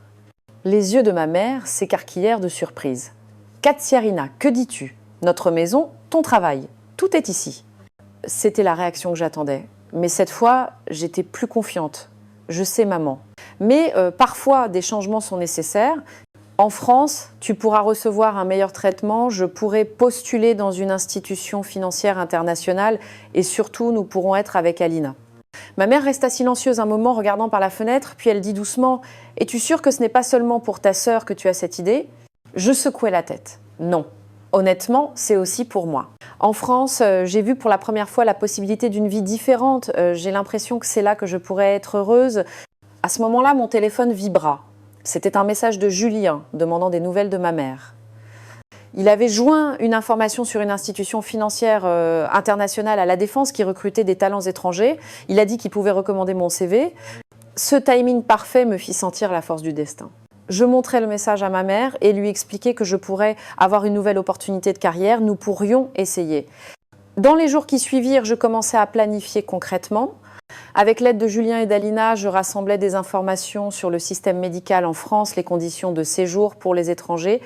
Les yeux de ma mère s'écarquillèrent de surprise. Katsiarina, que dis-tu? Notre maison, ton travail, tout est ici. C'était la réaction que j'attendais. Mais cette fois, j'étais plus confiante. Je sais, maman. Mais parfois, des changements sont nécessaires. En France, tu pourras recevoir un meilleur traitement, je pourrai postuler dans une institution financière internationale et surtout, nous pourrons être avec Alina. Ma mère resta silencieuse un moment, regardant par la fenêtre, puis elle dit doucement « Es-tu sûre que ce n'est pas seulement pour ta sœur que tu as cette idée ?» Je secouai la tête. Non. Honnêtement, c'est aussi pour moi. En France, j'ai vu pour la première fois la possibilité d'une vie différente. J'ai l'impression que c'est là que je pourrais être heureuse. À ce moment-là, mon téléphone vibra. C'était un message de Julien demandant des nouvelles de ma mère. Il avait joint une information sur une institution financière internationale à La Défense qui recrutait des talents étrangers. Il a dit qu'il pouvait recommander mon CV. Ce timing parfait me fit sentir la force du destin. Je montrai le message à ma mère et lui expliquai que je pourrais avoir une nouvelle opportunité de carrière. Nous pourrions essayer. Dans les jours qui suivirent, je commençais à planifier concrètement. Avec l'aide de Julien et d'Alina, je rassemblais des informations sur le système médical en France, les conditions de séjour pour les étrangers,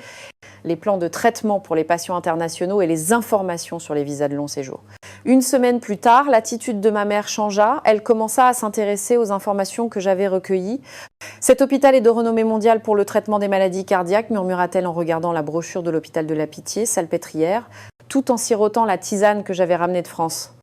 les plans de traitement pour les patients internationaux et les informations sur les visas de long séjour. Une semaine plus tard, l'attitude de ma mère changea. Elle commença à s'intéresser aux informations que j'avais recueillies. « Cet hôpital est de renommée mondiale pour le traitement des maladies cardiaques », murmura-t-elle en regardant la brochure de l'hôpital de la Pitié, salpêtrière, tout en sirotant la tisane que j'avais ramenée de France.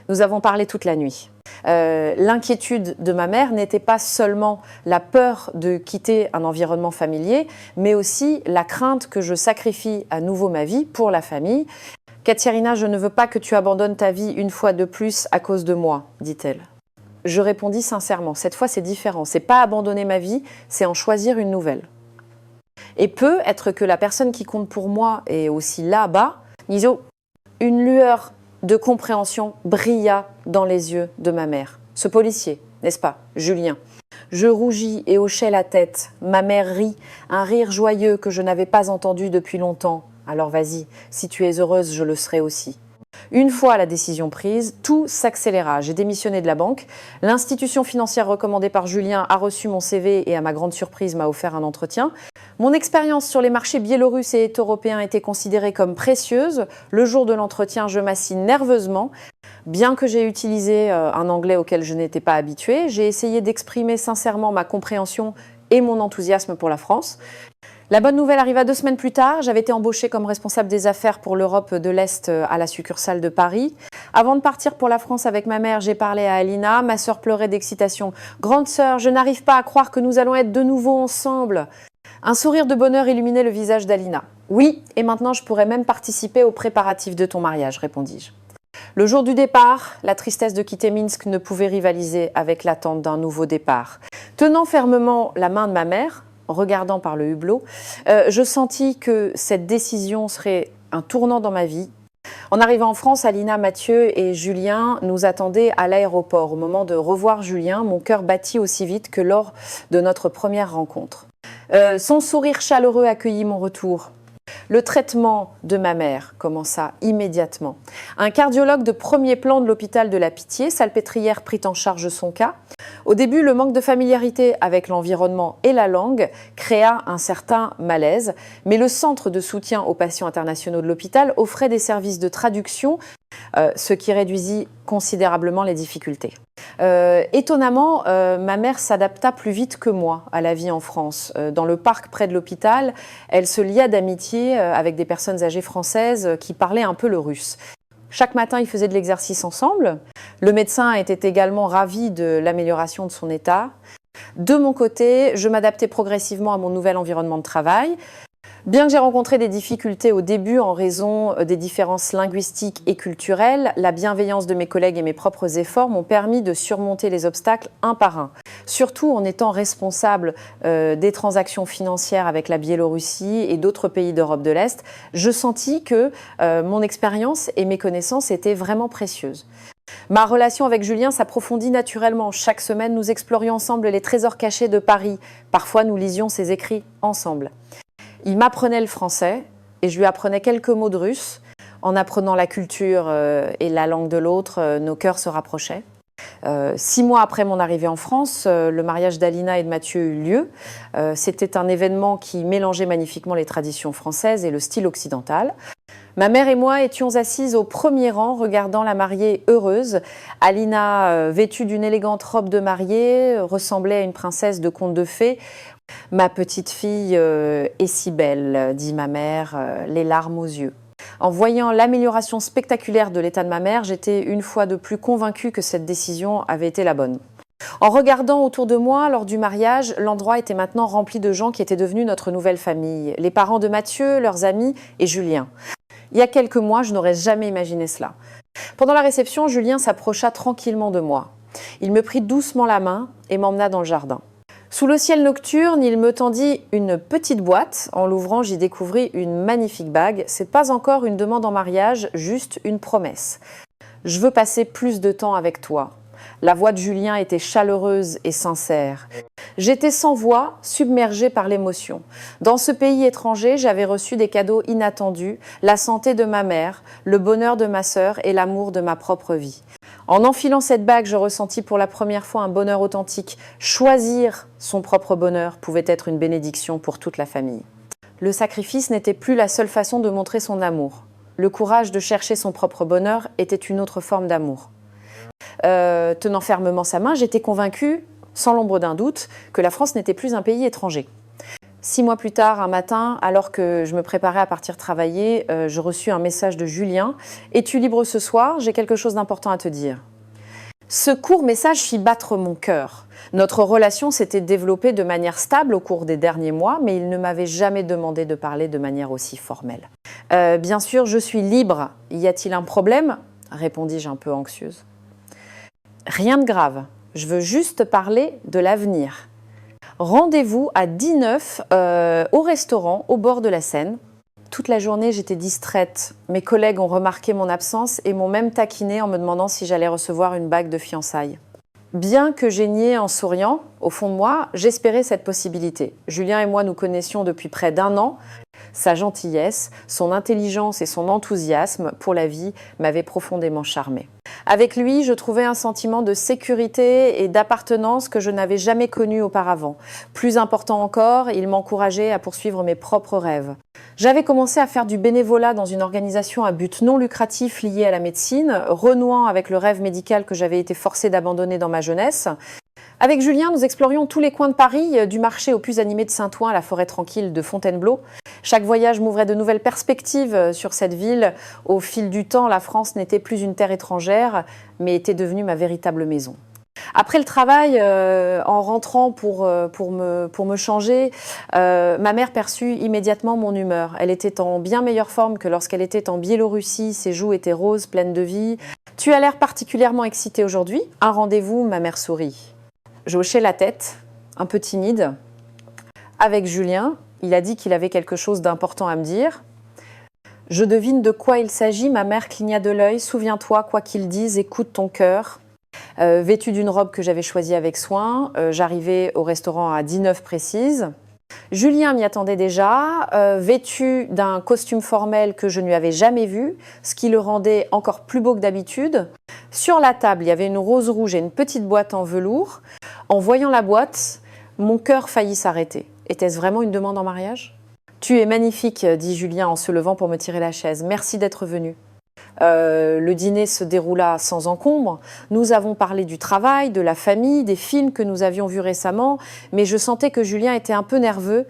Nous avons parlé toute la nuit. L'inquiétude de ma mère n'était pas seulement la peur de quitter un environnement familier, mais aussi la crainte que je sacrifie à nouveau ma vie pour la famille. « Katsiarina, je ne veux pas que tu abandonnes ta vie une fois de plus à cause de moi, dit-elle. Je répondis sincèrement, cette fois c'est différent, c'est pas abandonner ma vie, c'est en choisir une nouvelle. Et peut être que la personne qui compte pour moi est aussi là-bas. Une lueur de compréhension brilla dans les yeux de ma mère. Ce policier, n'est-ce pas, Julien? Je rougis et hochai la tête. Ma mère rit, un rire joyeux que je n'avais pas entendu depuis longtemps. Alors vas-y, si tu es heureuse, je le serai aussi. Une fois la décision prise, tout s'accéléra. J'ai démissionné de la banque. L'institution financière recommandée par Julien a reçu mon CV et à ma grande surprise m'a offert un entretien. Mon expérience sur les marchés biélorusses et européens était considérée comme précieuse. Le jour de l'entretien, je m'assis nerveusement. Bien que j'ai utilisé un anglais auquel je n'étais pas habituée, j'ai essayé d'exprimer sincèrement ma compréhension et mon enthousiasme pour la France. La bonne nouvelle arriva 2 semaines plus tard. J'avais été embauchée comme responsable des affaires pour l'Europe de l'Est à la succursale de Paris. Avant de partir pour la France avec ma mère, j'ai parlé à Alina. Ma sœur pleurait d'excitation. « Grande sœur, je n'arrive pas à croire que nous allons être de nouveau ensemble !» Un sourire de bonheur illuminait le visage d'Alina. « Oui, et maintenant je pourrais même participer aux préparatifs de ton mariage, répondis-je. » Le jour du départ, la tristesse de quitter Minsk ne pouvait rivaliser avec l'attente d'un nouveau départ. Tenant fermement la main de ma mère, regardant par le hublot, je sentis que cette décision serait un tournant dans ma vie. En arrivant en France, Alina, Mathieu et Julien nous attendaient à l'aéroport. Au moment de revoir Julien, mon cœur battit aussi vite que lors de notre première rencontre. Son sourire chaleureux accueillit mon retour. Le traitement de ma mère commença immédiatement. Un cardiologue de premier plan de l'hôpital de la Pitié, salpêtrière, prit en charge son cas. Au début, le manque de familiarité avec l'environnement et la langue créa un certain malaise, mais le centre de soutien aux patients internationaux de l'hôpital offrait des services de traduction ce qui réduisit considérablement les difficultés. Étonnamment, ma mère s'adapta plus vite que moi à la vie en France. Dans le parc près de l'hôpital, elle se lia d'amitié avec des personnes âgées françaises qui parlaient un peu le russe. Chaque matin, ils faisaient de l'exercice ensemble. Le médecin était également ravi de l'amélioration de son état. De mon côté, je m'adaptais progressivement à mon nouvel environnement de travail. Bien que j'ai rencontré des difficultés au début en raison des différences linguistiques et culturelles, la bienveillance de mes collègues et mes propres efforts m'ont permis de surmonter les obstacles un par un. Surtout en étant responsable des transactions financières avec la Biélorussie et d'autres pays d'Europe de l'Est, je sentis que mon expérience et mes connaissances étaient vraiment précieuses. Ma relation avec Julien s'approfondit naturellement. Chaque semaine, nous explorions ensemble les trésors cachés de Paris. Parfois, nous lisions ses écrits ensemble. Il m'apprenait le français et je lui apprenais quelques mots de russe. En apprenant la culture et la langue de l'autre, nos cœurs se rapprochaient. 6 mois après mon arrivée en France, le mariage d'Alina et de Mathieu eut lieu. C'était un événement qui mélangeait magnifiquement les traditions françaises et le style occidental. Ma mère et moi étions assises au premier rang, regardant la mariée heureuse. Alina, vêtue d'une élégante robe de mariée, ressemblait à une princesse de conte de fées. « Ma petite fille est si belle », dit ma mère, les larmes aux yeux. En voyant l'amélioration spectaculaire de l'état de ma mère, j'étais une fois de plus convaincue que cette décision avait été la bonne. En regardant autour de moi, lors du mariage, l'endroit était maintenant rempli de gens qui étaient devenus notre nouvelle famille. Les parents de Mathieu, leurs amis et Julien. Il y a quelques mois, je n'aurais jamais imaginé cela. Pendant la réception, Julien s'approcha tranquillement de moi. Il me prit doucement la main et m'emmena dans le jardin. Sous le ciel nocturne, il me tendit une petite boîte. En l'ouvrant, j'y découvris une magnifique bague. C'est pas encore une demande en mariage, juste une promesse. Je veux passer plus de temps avec toi. La voix de Julien était chaleureuse et sincère. J'étais sans voix, submergée par l'émotion. Dans ce pays étranger, j'avais reçu des cadeaux inattendus, la santé de ma mère, le bonheur de ma sœur et l'amour de ma propre vie. En enfilant cette bague, je ressentis pour la première fois un bonheur authentique. Choisir son propre bonheur pouvait être une bénédiction pour toute la famille. Le sacrifice n'était plus la seule façon de montrer son amour. Le courage de chercher son propre bonheur était une autre forme d'amour. Tenant fermement sa main, j'étais convaincue, sans l'ombre d'un doute, que la France n'était plus un pays étranger. 6 mois plus tard, un matin, alors que je me préparais à partir travailler, je reçus un message de Julien. « Es-tu libre ce soir? J'ai quelque chose d'important à te dire. » Ce court message fit battre mon cœur. Notre relation s'était développée de manière stable au cours des derniers mois, mais il ne m'avait jamais demandé de parler de manière aussi formelle. « Bien sûr, je suis libre. Y a-t-il un problème ?» répondis-je un peu anxieuse. « Rien de grave. Je veux juste parler de l'avenir. » Rendez-vous à 19 au restaurant au bord de la Seine. Toute la journée, j'étais distraite. Mes collègues ont remarqué mon absence et m'ont même taquinée en me demandant si j'allais recevoir une bague de fiançailles. Bien que j'ai nié en souriant, au fond de moi, j'espérais cette possibilité. Julien et moi nous connaissions depuis près d'1 an. Sa gentillesse, son intelligence et son enthousiasme pour la vie m'avaient profondément charmée. Avec lui, je trouvais un sentiment de sécurité et d'appartenance que je n'avais jamais connu auparavant. Plus important encore, il m'encourageait à poursuivre mes propres rêves. J'avais commencé à faire du bénévolat dans une organisation à but non lucratif liée à la médecine, renouant avec le rêve médical que j'avais été forcée d'abandonner dans ma jeunesse. Avec Julien, nous explorions tous les coins de Paris, du marché au plus animé de Saint-Ouen à la forêt tranquille de Fontainebleau. Chaque voyage m'ouvrait de nouvelles perspectives sur cette ville. Au fil du temps, la France n'était plus une terre étrangère, mais était devenue ma véritable maison. Après le travail, en rentrant pour me changer, ma mère perçut immédiatement mon humeur. Elle était en bien meilleure forme que lorsqu'elle était en Biélorussie. Ses joues étaient roses, pleines de vie. « Tu as l'air particulièrement excitée aujourd'hui. Un rendez-vous ?» Ma mère sourit. Je hochai la tête, un peu timide. Avec Julien, il a dit qu'il avait quelque chose d'important à me dire. Je devine de quoi il s'agit. Ma mère cligna de l'œil. Souviens-toi, quoi qu'il dise, écoute ton cœur. Vêtue d'une robe que j'avais choisie avec soin, j'arrivais au restaurant à 19 précise. Julien m'y attendait déjà, vêtu d'un costume formel que je ne lui avais jamais vu, ce qui le rendait encore plus beau que d'habitude. Sur la table, il y avait une rose rouge et une petite boîte en velours. En voyant la boîte, mon cœur faillit s'arrêter. Était-ce vraiment une demande en mariage ? « Tu es magnifique, dit Julien en se levant pour me tirer la chaise. Merci d'être venu. Le dîner se déroula sans encombre. Nous avons parlé du travail, de la famille, des films que nous avions vus récemment, mais je sentais que Julien était un peu nerveux.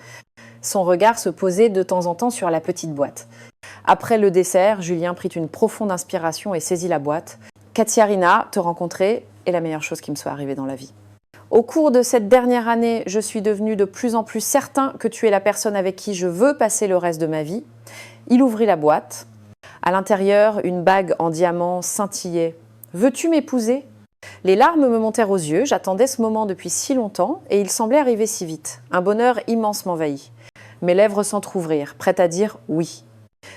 Son regard se posait de temps en temps sur la petite boîte. Après le dessert, Julien prit une profonde inspiration et saisit la boîte. « Katsiarina, te rencontrer est la meilleure chose qui me soit arrivée dans la vie. Au cours de cette dernière année, je suis devenu de plus en plus certain que tu es la personne avec qui je veux passer le reste de ma vie. » Il ouvrit la boîte. À l'intérieur, une bague en diamant scintillait. « Veux-tu m'épouser ?» Les larmes me montèrent aux yeux, j'attendais ce moment depuis si longtemps et il semblait arriver si vite. Un bonheur immense m'envahit. Mes lèvres s'entr'ouvrirent, prêtes à dire « oui ».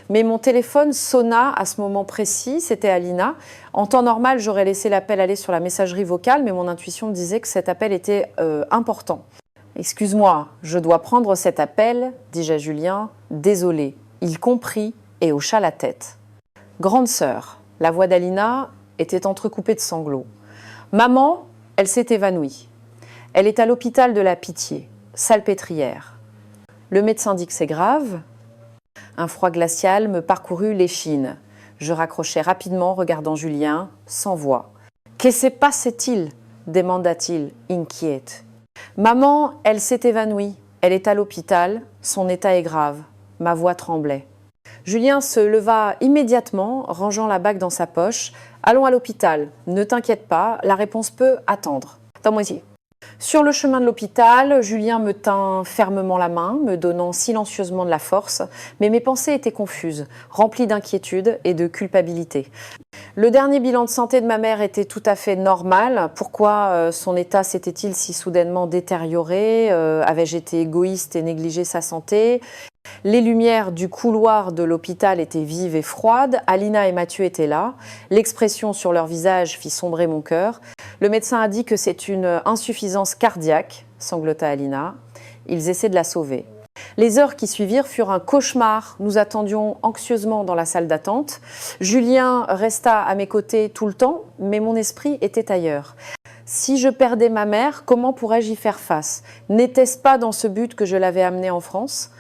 Mais mon téléphone sonna à ce moment précis, c'était Alina. En temps normal, j'aurais laissé l'appel aller sur la messagerie vocale, mais mon intuition me disait que cet appel était important. « Excuse-moi, je dois prendre cet appel, dis-je à Julien. Désolé. » Il comprit et hocha la tête. « Grande sœur », la voix d'Alina était entrecoupée de sanglots. « Maman, elle s'est évanouie. Elle est à l'hôpital de la Pitié, salpêtrière. Le médecin dit que c'est grave. » Un froid glacial me parcourut l'échine. Je raccrochai rapidement, regardant Julien, sans voix. « Que se passe-t-il » demanda-t-il, inquiète. « Maman, elle s'est évanouie. Elle est à l'hôpital. Son état est grave. » Ma voix tremblait. Julien se leva immédiatement, rangeant la bague dans sa poche. « Allons à l'hôpital. Ne t'inquiète pas, la réponse peut attendre. » Attends-moi ici. Sur le chemin de l'hôpital, Julien me tint fermement la main, me donnant silencieusement de la force, mais mes pensées étaient confuses, remplies d'inquiétude et de culpabilité. Le dernier bilan de santé de ma mère était tout à fait normal. Pourquoi son état s'était-il si soudainement détérioré? Avais-je été égoïste et négligé sa santé? Les lumières du couloir de l'hôpital étaient vives et froides. Alina et Mathieu étaient là. L'expression sur leur visage fit sombrer mon cœur. Le médecin a dit que c'est une insuffisance cardiaque, sanglota Alina. Ils essaient de la sauver. Les heures qui suivirent furent un cauchemar. Nous attendions anxieusement dans la salle d'attente. Julien resta à mes côtés tout le temps, mais mon esprit était ailleurs. Si je perdais ma mère, comment pourrais-je y faire face? N'était-ce pas dans ce but que je l'avais amenée en France?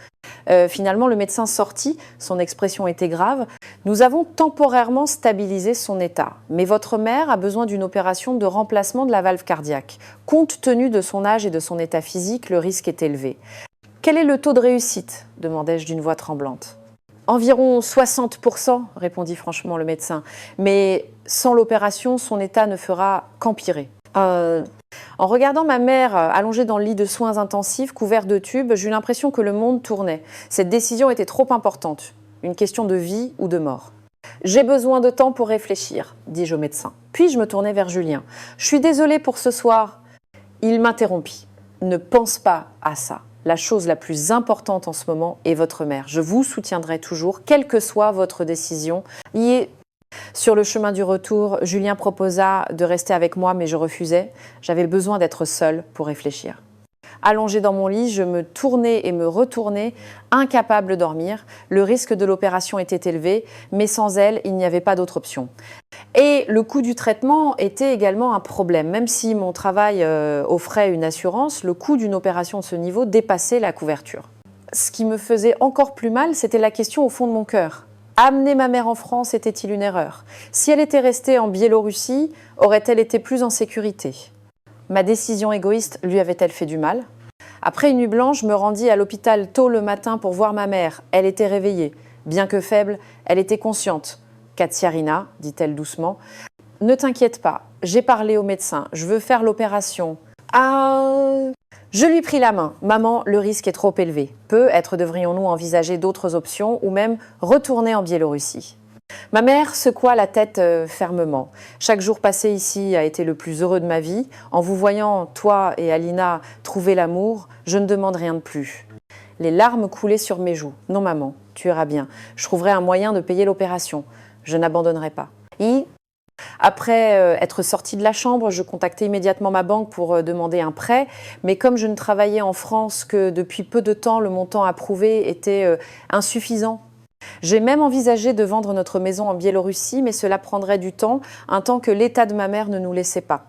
Finalement, le médecin sortit, son expression était grave. Nous avons temporairement stabilisé son état, mais votre mère a besoin d'une opération de remplacement de la valve cardiaque. Compte tenu de son âge et de son état physique, le risque est élevé. Quel est le taux de réussite? Demandai-je d'une voix tremblante. Environ 60%, répondit franchement le médecin, mais sans l'opération, son état ne fera qu'empirer. En regardant ma mère allongée dans le lit de soins intensifs, couvert de tubes, j'eus l'impression que le monde tournait. Cette décision était trop importante, une question de vie ou de mort. « J'ai besoin de temps pour réfléchir », dis-je au médecin. Puis je me tournai vers Julien. « Je suis désolée pour ce soir. » Il m'interrompit. « Ne pense pas à ça. La chose la plus importante en ce moment est votre mère. Je vous soutiendrai toujours, quelle que soit votre décision. » Sur le chemin du retour, Julien proposa de rester avec moi, mais je refusais. J'avais besoin d'être seule pour réfléchir. Allongée dans mon lit, je me tournais et me retournais, incapable de dormir. Le risque de l'opération était élevé, mais sans elle, il n'y avait pas d'autre option. Et le coût du traitement était également un problème. Même si mon travail offrait une assurance, le coût d'une opération de ce niveau dépassait la couverture. Ce qui me faisait encore plus mal, c'était la question au fond de mon cœur. Amener ma mère en France était-il une erreur? Si elle était restée en Biélorussie, aurait-elle été plus en sécurité? Ma décision égoïste lui avait-elle fait du mal? Après une nuit blanche, je me rendis à l'hôpital tôt le matin pour voir ma mère. Elle était réveillée. Bien que faible, elle était consciente. « Katsiarina », dit-elle doucement, « ne t'inquiète pas, j'ai parlé au médecin, je veux faire l'opération. » Ah... Je lui pris la main. « Maman, le risque est trop élevé. Peut-être devrions-nous envisager d'autres options ou même retourner en Biélorussie. » Ma mère secoua la tête fermement. « Chaque jour passé ici a été le plus heureux de ma vie. En vous voyant, toi et Alina, trouver l'amour, je ne demande rien de plus. » Les larmes coulaient sur mes joues. « Non, maman, tu iras bien. Je trouverai un moyen de payer l'opération. Je n'abandonnerai pas. » Après être sortie de la chambre, je contactai immédiatement ma banque pour demander un prêt. Mais comme je ne travaillais en France que depuis peu de temps, le montant approuvé était insuffisant. J'ai même envisagé de vendre notre maison en Biélorussie, mais cela prendrait du temps, un temps que l'état de ma mère ne nous laissait pas.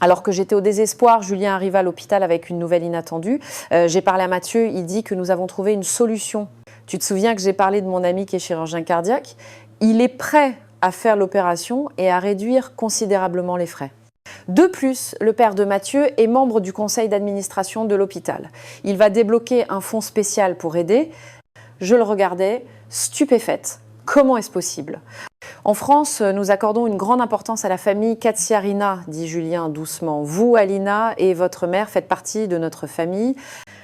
Alors que j'étais au désespoir, Julien arriva à l'hôpital avec une nouvelle inattendue. J'ai parlé à Mathieu, il dit que nous avons trouvé une solution. Tu te souviens que j'ai parlé de mon ami qui est chirurgien cardiaque? Il est prêt à faire l'opération et à réduire considérablement les frais. De plus, le père de Mathieu est membre du conseil d'administration de l'hôpital. Il va débloquer un fonds spécial pour aider. Je le regardais, stupéfaite. Comment est-ce possible ? En France, nous accordons une grande importance à la famille Katsiarina, dit Julien doucement. Vous, Alina, et votre mère faites partie de notre famille.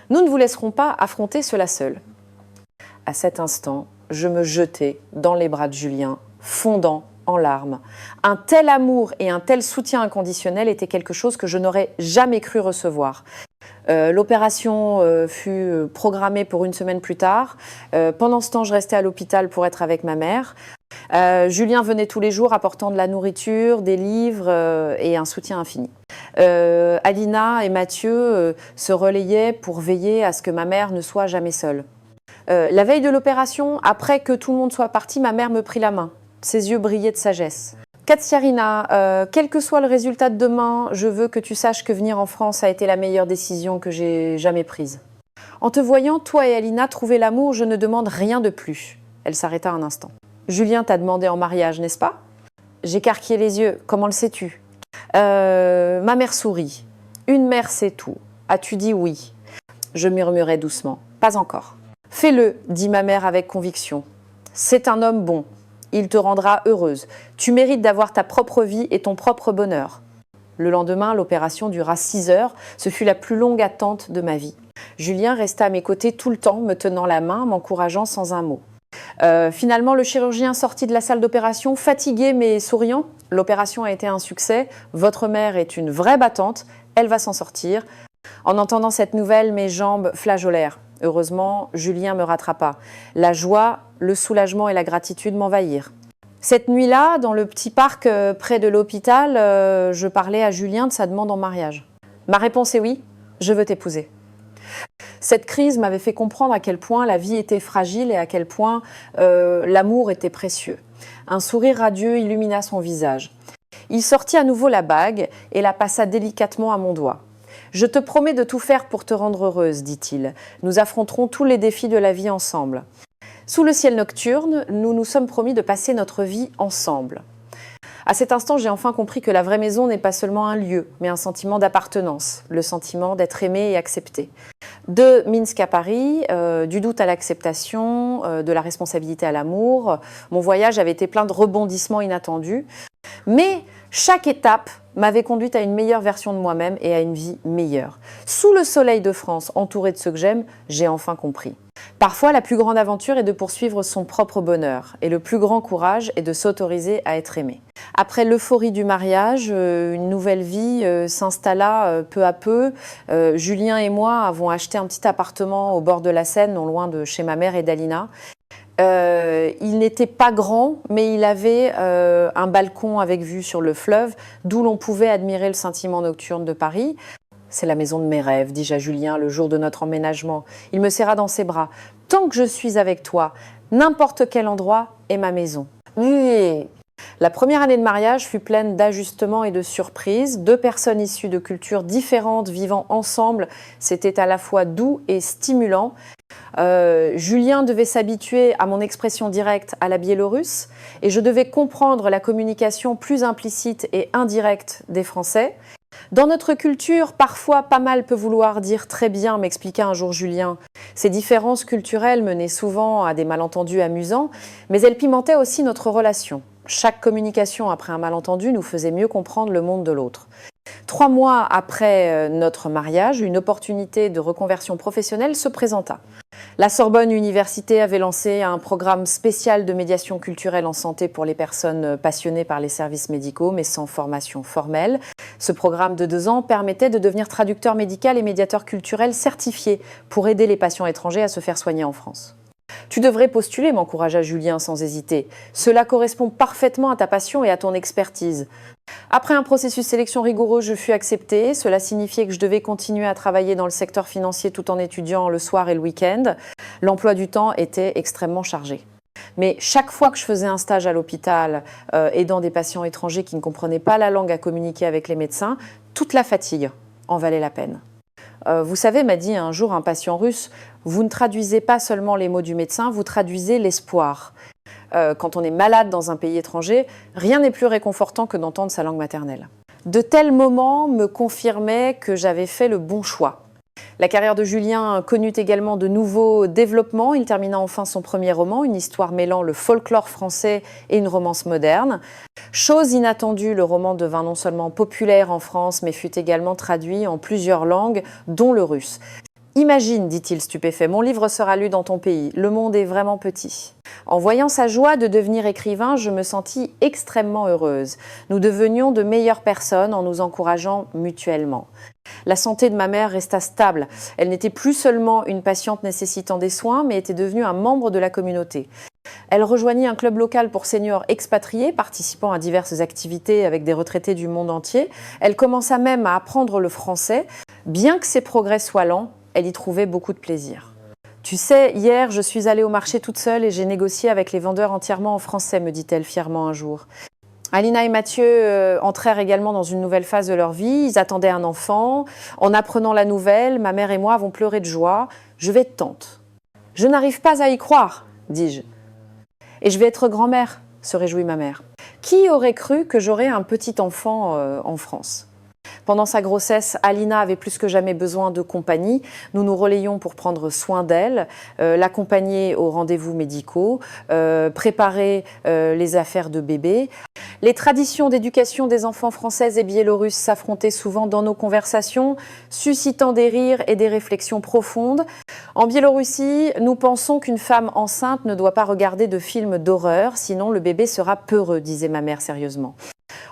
Nous ne vous laisserons pas affronter cela seul. À cet instant, je me jetai dans les bras de Julien, fondant en larmes. Un tel amour et un tel soutien inconditionnel était quelque chose que je n'aurais jamais cru recevoir. L'opération fut programmée pour une semaine plus tard. Pendant ce temps, je restais à l'hôpital pour être avec ma mère. Julien venait tous les jours apportant de la nourriture, des livres et un soutien infini. Alina et Mathieu se relayaient pour veiller à ce que ma mère ne soit jamais seule. La veille de l'opération, après que tout le monde soit parti, ma mère me prit la main. Ses yeux brillaient de sagesse. Katsiarina, quel que soit le résultat de demain, je veux que tu saches que venir en France a été la meilleure décision que j'ai jamais prise. En te voyant, toi et Alina trouver l'amour, je ne demande rien de plus. Elle s'arrêta un instant. Julien t'a demandé en mariage, n'est-ce pas ? J'écarquillai les yeux. Comment le sais-tu ? Ma mère sourit. Une mère sait tout. As-tu dit oui ? Je murmurai doucement. Pas encore. Fais-le, dit ma mère avec conviction. C'est un homme bon. Il te rendra heureuse. Tu mérites d'avoir ta propre vie et ton propre bonheur. Le lendemain, l'opération dura 6 heures. Ce fut la plus longue attente de ma vie. Julien resta à mes côtés tout le temps, me tenant la main, m'encourageant sans un mot. Finalement, le chirurgien sortit de la salle d'opération, fatigué mais souriant. L'opération a été un succès. Votre mère est une vraie battante. Elle va s'en sortir. En entendant cette nouvelle, mes jambes flageolèrent. Heureusement, Julien me rattrapa. La joie, le soulagement et la gratitude m'envahirent. Cette nuit-là, dans le petit parc près de l'hôpital, je parlais à Julien de sa demande en mariage. Ma réponse est oui, je veux t'épouser. Cette crise m'avait fait comprendre à quel point la vie était fragile et à quel point l'amour était précieux. Un sourire radieux illumina son visage. Il sortit à nouveau la bague et la passa délicatement à mon doigt. « Je te promets de tout faire pour te rendre heureuse, dit-il. Nous affronterons tous les défis de la vie ensemble. Sous le ciel nocturne, nous nous sommes promis de passer notre vie ensemble. » À cet instant, j'ai enfin compris que la vraie maison n'est pas seulement un lieu, mais un sentiment d'appartenance, le sentiment d'être aimé et accepté. De Minsk à Paris, du doute à l'acceptation, de la responsabilité à l'amour, mon voyage avait été plein de rebondissements inattendus. Mais chaque étape m'avait conduite à une meilleure version de moi-même et à une vie meilleure. Sous le soleil de France, entourée de ceux que j'aime, j'ai enfin compris. Parfois, la plus grande aventure est de poursuivre son propre bonheur et le plus grand courage est de s'autoriser à être aimé. Après l'euphorie du mariage, une nouvelle vie s'installa peu à peu. Julien et moi avons acheté un petit appartement au bord de la Seine, non loin de chez ma mère et d'Alina. Il n'était pas grand, mais il avait un balcon avec vue sur le fleuve, d'où l'on pouvait admirer le scintillement nocturne de Paris. C'est la maison de mes rêves, dis-je à Julien le jour de notre emménagement. Il me serra dans ses bras. Tant que je suis avec toi, n'importe quel endroit est ma maison. Oui. La première année de mariage fut pleine d'ajustements et de surprises. 2 personnes issues de cultures différentes vivant ensemble, c'était à la fois doux et stimulant. Julien devait s'habituer à mon expression directe à la biélorusse et je devais comprendre la communication plus implicite et indirecte des Français. Dans notre culture, parfois pas mal peut vouloir dire très bien, m'expliqua un jour Julien. Ces différences culturelles menaient souvent à des malentendus amusants, mais elles pimentaient aussi notre relation. Chaque communication après un malentendu nous faisait mieux comprendre le monde de l'autre. 3 mois après notre mariage, une opportunité de reconversion professionnelle se présenta. La Sorbonne Université avait lancé un programme spécial de médiation culturelle en santé pour les personnes passionnées par les services médicaux, mais sans formation formelle. Ce programme de 2 ans permettait de devenir traducteur médical et médiateur culturel certifié pour aider les patients étrangers à se faire soigner en France. « Tu devrais postuler, m'encouragea Julien sans hésiter. Cela correspond parfaitement à ta passion et à ton expertise. » Après un processus de sélection rigoureux, je fus acceptée. Cela signifiait que je devais continuer à travailler dans le secteur financier tout en étudiant le soir et le week-end. L'emploi du temps était extrêmement chargé. Mais chaque fois que je faisais un stage à l'hôpital, aidant des patients étrangers qui ne comprenaient pas la langue à communiquer avec les médecins, toute la fatigue en valait la peine. Vous savez, m'a dit un jour un patient russe, vous ne traduisez pas seulement les mots du médecin, vous traduisez l'espoir. quand on est malade dans un pays étranger, rien n'est plus réconfortant que d'entendre sa langue maternelle. De tels moments me confirmaient que j'avais fait le bon choix. La carrière de Julien connut également de nouveaux développements. Il termina enfin son premier roman, une histoire mêlant le folklore français et une romance moderne. Chose inattendue, le roman devint non seulement populaire en France, mais fut également traduit en plusieurs langues, dont le russe. « Imagine, dit-il stupéfait, mon livre sera lu dans ton pays. Le monde est vraiment petit. » En voyant sa joie de devenir écrivain, je me sentis extrêmement heureuse. Nous devenions de meilleures personnes en nous encourageant mutuellement. La santé de ma mère resta stable. Elle n'était plus seulement une patiente nécessitant des soins, mais était devenue un membre de la communauté. Elle rejoignit un club local pour seniors expatriés, participant à diverses activités avec des retraités du monde entier. Elle commença même à apprendre le français. Bien que ses progrès soient lents, elle y trouvait beaucoup de plaisir. « Tu sais, hier, je suis allée au marché toute seule et j'ai négocié avec les vendeurs entièrement en français, me dit-elle fièrement un jour. » Alina et Mathieu entrèrent également dans une nouvelle phase de leur vie. Ils attendaient un enfant. En apprenant la nouvelle, ma mère et moi avons pleuré de joie. « Je vais être tante. »« Je n'arrive pas à y croire, dis-je. »« Et je vais être grand-mère, se réjouit ma mère. Qui aurait cru que j'aurais un petit enfant en France ? Pendant sa grossesse, Alina avait plus que jamais besoin de compagnie. Nous nous relayions pour prendre soin d'elle, l'accompagner aux rendez-vous médicaux, préparer les affaires de bébé. Les traditions d'éducation des enfants françaises et biélorusses s'affrontaient souvent dans nos conversations, suscitant des rires et des réflexions profondes. En Biélorussie, nous pensons qu'une femme enceinte ne doit pas regarder de films d'horreur, sinon le bébé sera peureux, disait ma mère sérieusement.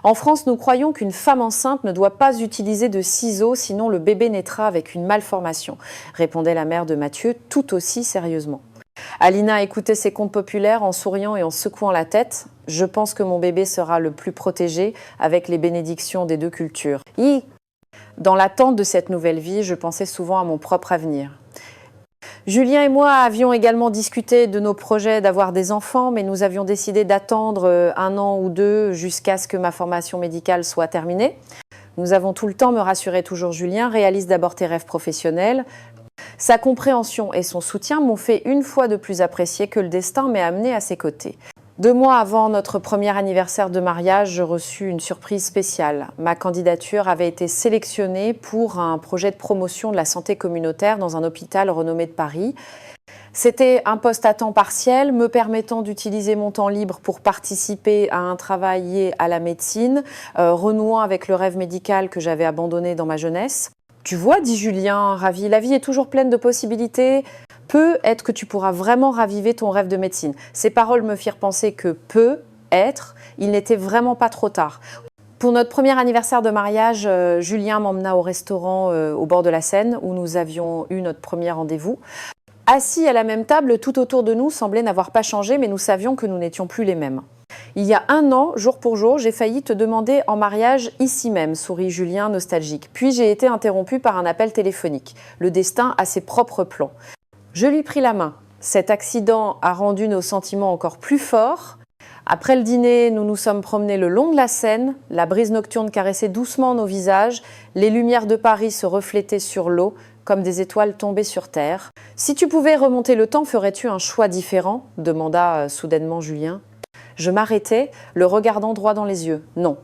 En France, nous croyons qu'une femme enceinte ne doit pas utiliser de ciseaux, sinon le bébé naîtra avec une malformation, répondait la mère de Mathieu tout aussi sérieusement. Alina écoutait ces contes populaires en souriant et en secouant la tête. « Je pense que mon bébé sera le plus protégé avec les bénédictions des deux cultures. » Dans l'attente de cette nouvelle vie, je pensais souvent à mon propre avenir. Julien et moi avions également discuté de nos projets d'avoir des enfants, mais nous avions décidé d'attendre 1 an ou 2 jusqu'à ce que ma formation médicale soit terminée. Nous avons tout le temps, me rassurait toujours Julien, réalise d'abord tes rêves professionnels. Sa compréhension et son soutien m'ont fait une fois de plus apprécier que le destin m'ait amené à ses côtés. 2 mois avant notre premier anniversaire de mariage, je reçus une surprise spéciale. Ma candidature avait été sélectionnée pour un projet de promotion de la santé communautaire dans un hôpital renommé de Paris. C'était un poste à temps partiel me permettant d'utiliser mon temps libre pour participer à un travail lié à la médecine, renouant avec le rêve médical que j'avais abandonné dans ma jeunesse. « Tu vois, dit Julien, ravi, la vie est toujours pleine de possibilités. Peut-être que tu pourras vraiment raviver ton rêve de médecine. » Ces paroles me firent penser que peut-être, il n'était vraiment pas trop tard. Pour notre premier anniversaire de mariage, Julien m'emmena au restaurant au bord de la Seine où nous avions eu notre premier rendez-vous. Assis à la même table, tout autour de nous semblait n'avoir pas changé, mais nous savions que nous n'étions plus les mêmes. « Il y a 1 an, jour pour jour, j'ai failli te demander en mariage ici même, sourit Julien nostalgique. Puis j'ai été interrompu par un appel téléphonique. Le destin a ses propres plans. » Je lui pris la main. Cet accident a rendu nos sentiments encore plus forts. Après le dîner, nous nous sommes promenés le long de la Seine. La brise nocturne caressait doucement nos visages. Les lumières de Paris se reflétaient sur l'eau, comme des étoiles tombées sur terre. « Si tu pouvais remonter le temps, ferais-tu un choix différent ?» demanda soudainement Julien. Je m'arrêtai, le regardant droit dans les yeux. Non.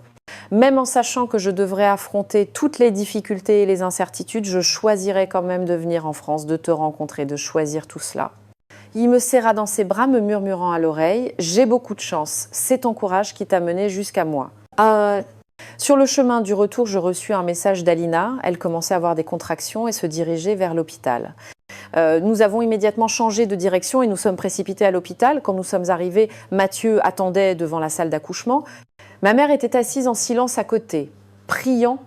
Même en sachant que je devrais affronter toutes les difficultés et les incertitudes, je choisirais quand même de venir en France, de te rencontrer, de choisir tout cela. Il me serra dans ses bras, me murmurant à l'oreille « J'ai beaucoup de chance, c'est ton courage qui t'a mené jusqu'à moi. » Sur le chemin du retour, je reçus un message d'Alina. Elle commençait à avoir des contractions et se dirigeait vers l'hôpital. Nous avons immédiatement changé de direction et nous sommes précipités à l'hôpital. Quand nous sommes arrivés, Mathieu attendait devant la salle d'accouchement. Ma mère était assise en silence à côté, priant.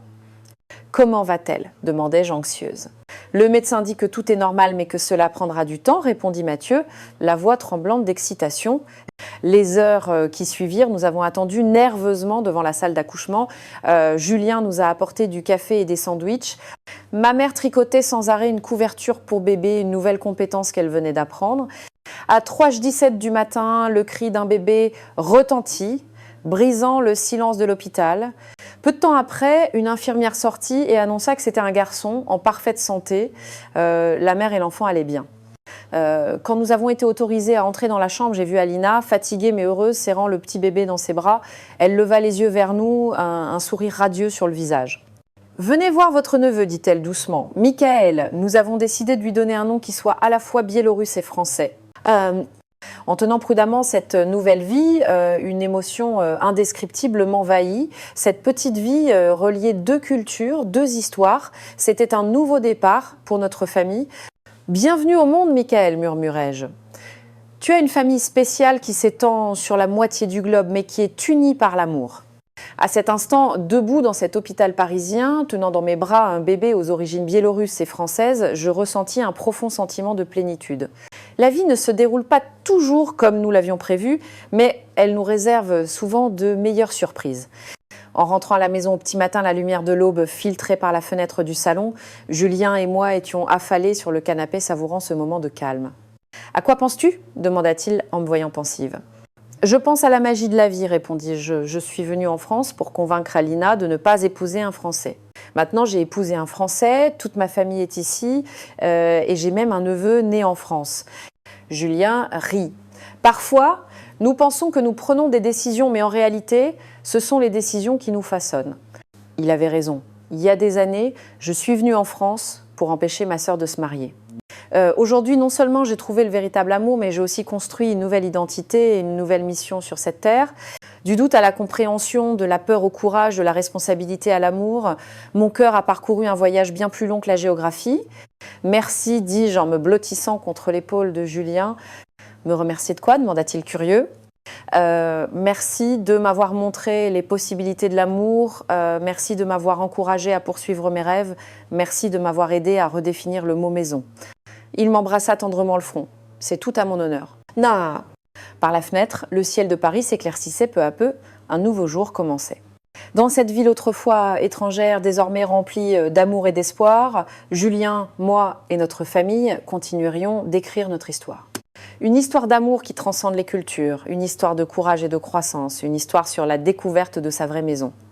« Comment va-t-elle » demandai-je anxieuse. « Le médecin dit que tout est normal mais que cela prendra du temps » répondit Mathieu, la voix tremblante d'excitation. Les heures qui suivirent, nous avons attendu nerveusement devant la salle d'accouchement. Julien nous a apporté du café et des sandwichs. Ma mère tricotait sans arrêt une couverture pour bébé, une nouvelle compétence qu'elle venait d'apprendre. À 3h17 du matin, le cri d'un bébé retentit, brisant le silence de l'hôpital. Peu de temps après, une infirmière sortit et annonça que c'était un garçon en parfaite santé. La mère et l'enfant allaient bien. Quand nous avons été autorisés à entrer dans la chambre, j'ai vu Alina, fatiguée mais heureuse, serrant le petit bébé dans ses bras. Elle leva les yeux vers nous, un sourire radieux sur le visage. « Venez voir votre neveu, dit-elle doucement. Michael, nous avons décidé de lui donner un nom qui soit à la fois biélorusse et français. » En tenant prudemment cette nouvelle vie, une émotion indescriptible m'envahit. Cette petite vie reliait deux cultures, deux histoires. C'était un nouveau départ pour notre famille. « Bienvenue au monde, Michael, murmurai-je. Tu as une famille spéciale qui s'étend sur la moitié du globe, mais qui est unie par l'amour. » À cet instant, debout dans cet hôpital parisien, tenant dans mes bras un bébé aux origines biélorusses et françaises, je ressentis un profond sentiment de plénitude. La vie ne se déroule pas toujours comme nous l'avions prévu, mais elle nous réserve souvent de meilleures surprises. En rentrant à la maison au petit matin, la lumière de l'aube filtrée par la fenêtre du salon, Julien et moi étions affalés sur le canapé savourant ce moment de calme. « À quoi penses-tu » demanda-t-il en me voyant pensive. « Je pense à la magie de la vie, répondis-je. Je suis venue en France pour convaincre Alina de ne pas épouser un Français. Maintenant, j'ai épousé un Français, toute ma famille est ici et j'ai même un neveu né en France. » Julien rit. « Parfois, nous pensons que nous prenons des décisions, mais en réalité, ce sont les décisions qui nous façonnent. » Il avait raison. Il y a des années, je suis venue en France pour empêcher ma sœur de se marier. Aujourd'hui, non seulement j'ai trouvé le véritable amour, mais j'ai aussi construit une nouvelle identité et une nouvelle mission sur cette terre. Du doute à la compréhension, de la peur au courage, de la responsabilité à l'amour, mon cœur a parcouru un voyage bien plus long que la géographie. Merci, dis-je en me blottissant contre l'épaule de Julien. Me remercier de quoi ? Demanda-t-il curieux. Merci de m'avoir montré les possibilités de l'amour, merci de m'avoir encouragé à poursuivre mes rêves, merci de m'avoir aidé à redéfinir le mot maison. Il m'embrassa tendrement le front. C'est tout à mon honneur. Na. Par la fenêtre, le ciel de Paris s'éclaircissait peu à peu. Un nouveau jour commençait. Dans cette ville autrefois étrangère, désormais remplie d'amour et d'espoir, Julien, moi et notre famille continuerions d'écrire notre histoire. Une histoire d'amour qui transcende les cultures, une histoire de courage et de croissance, une histoire sur la découverte de sa vraie maison.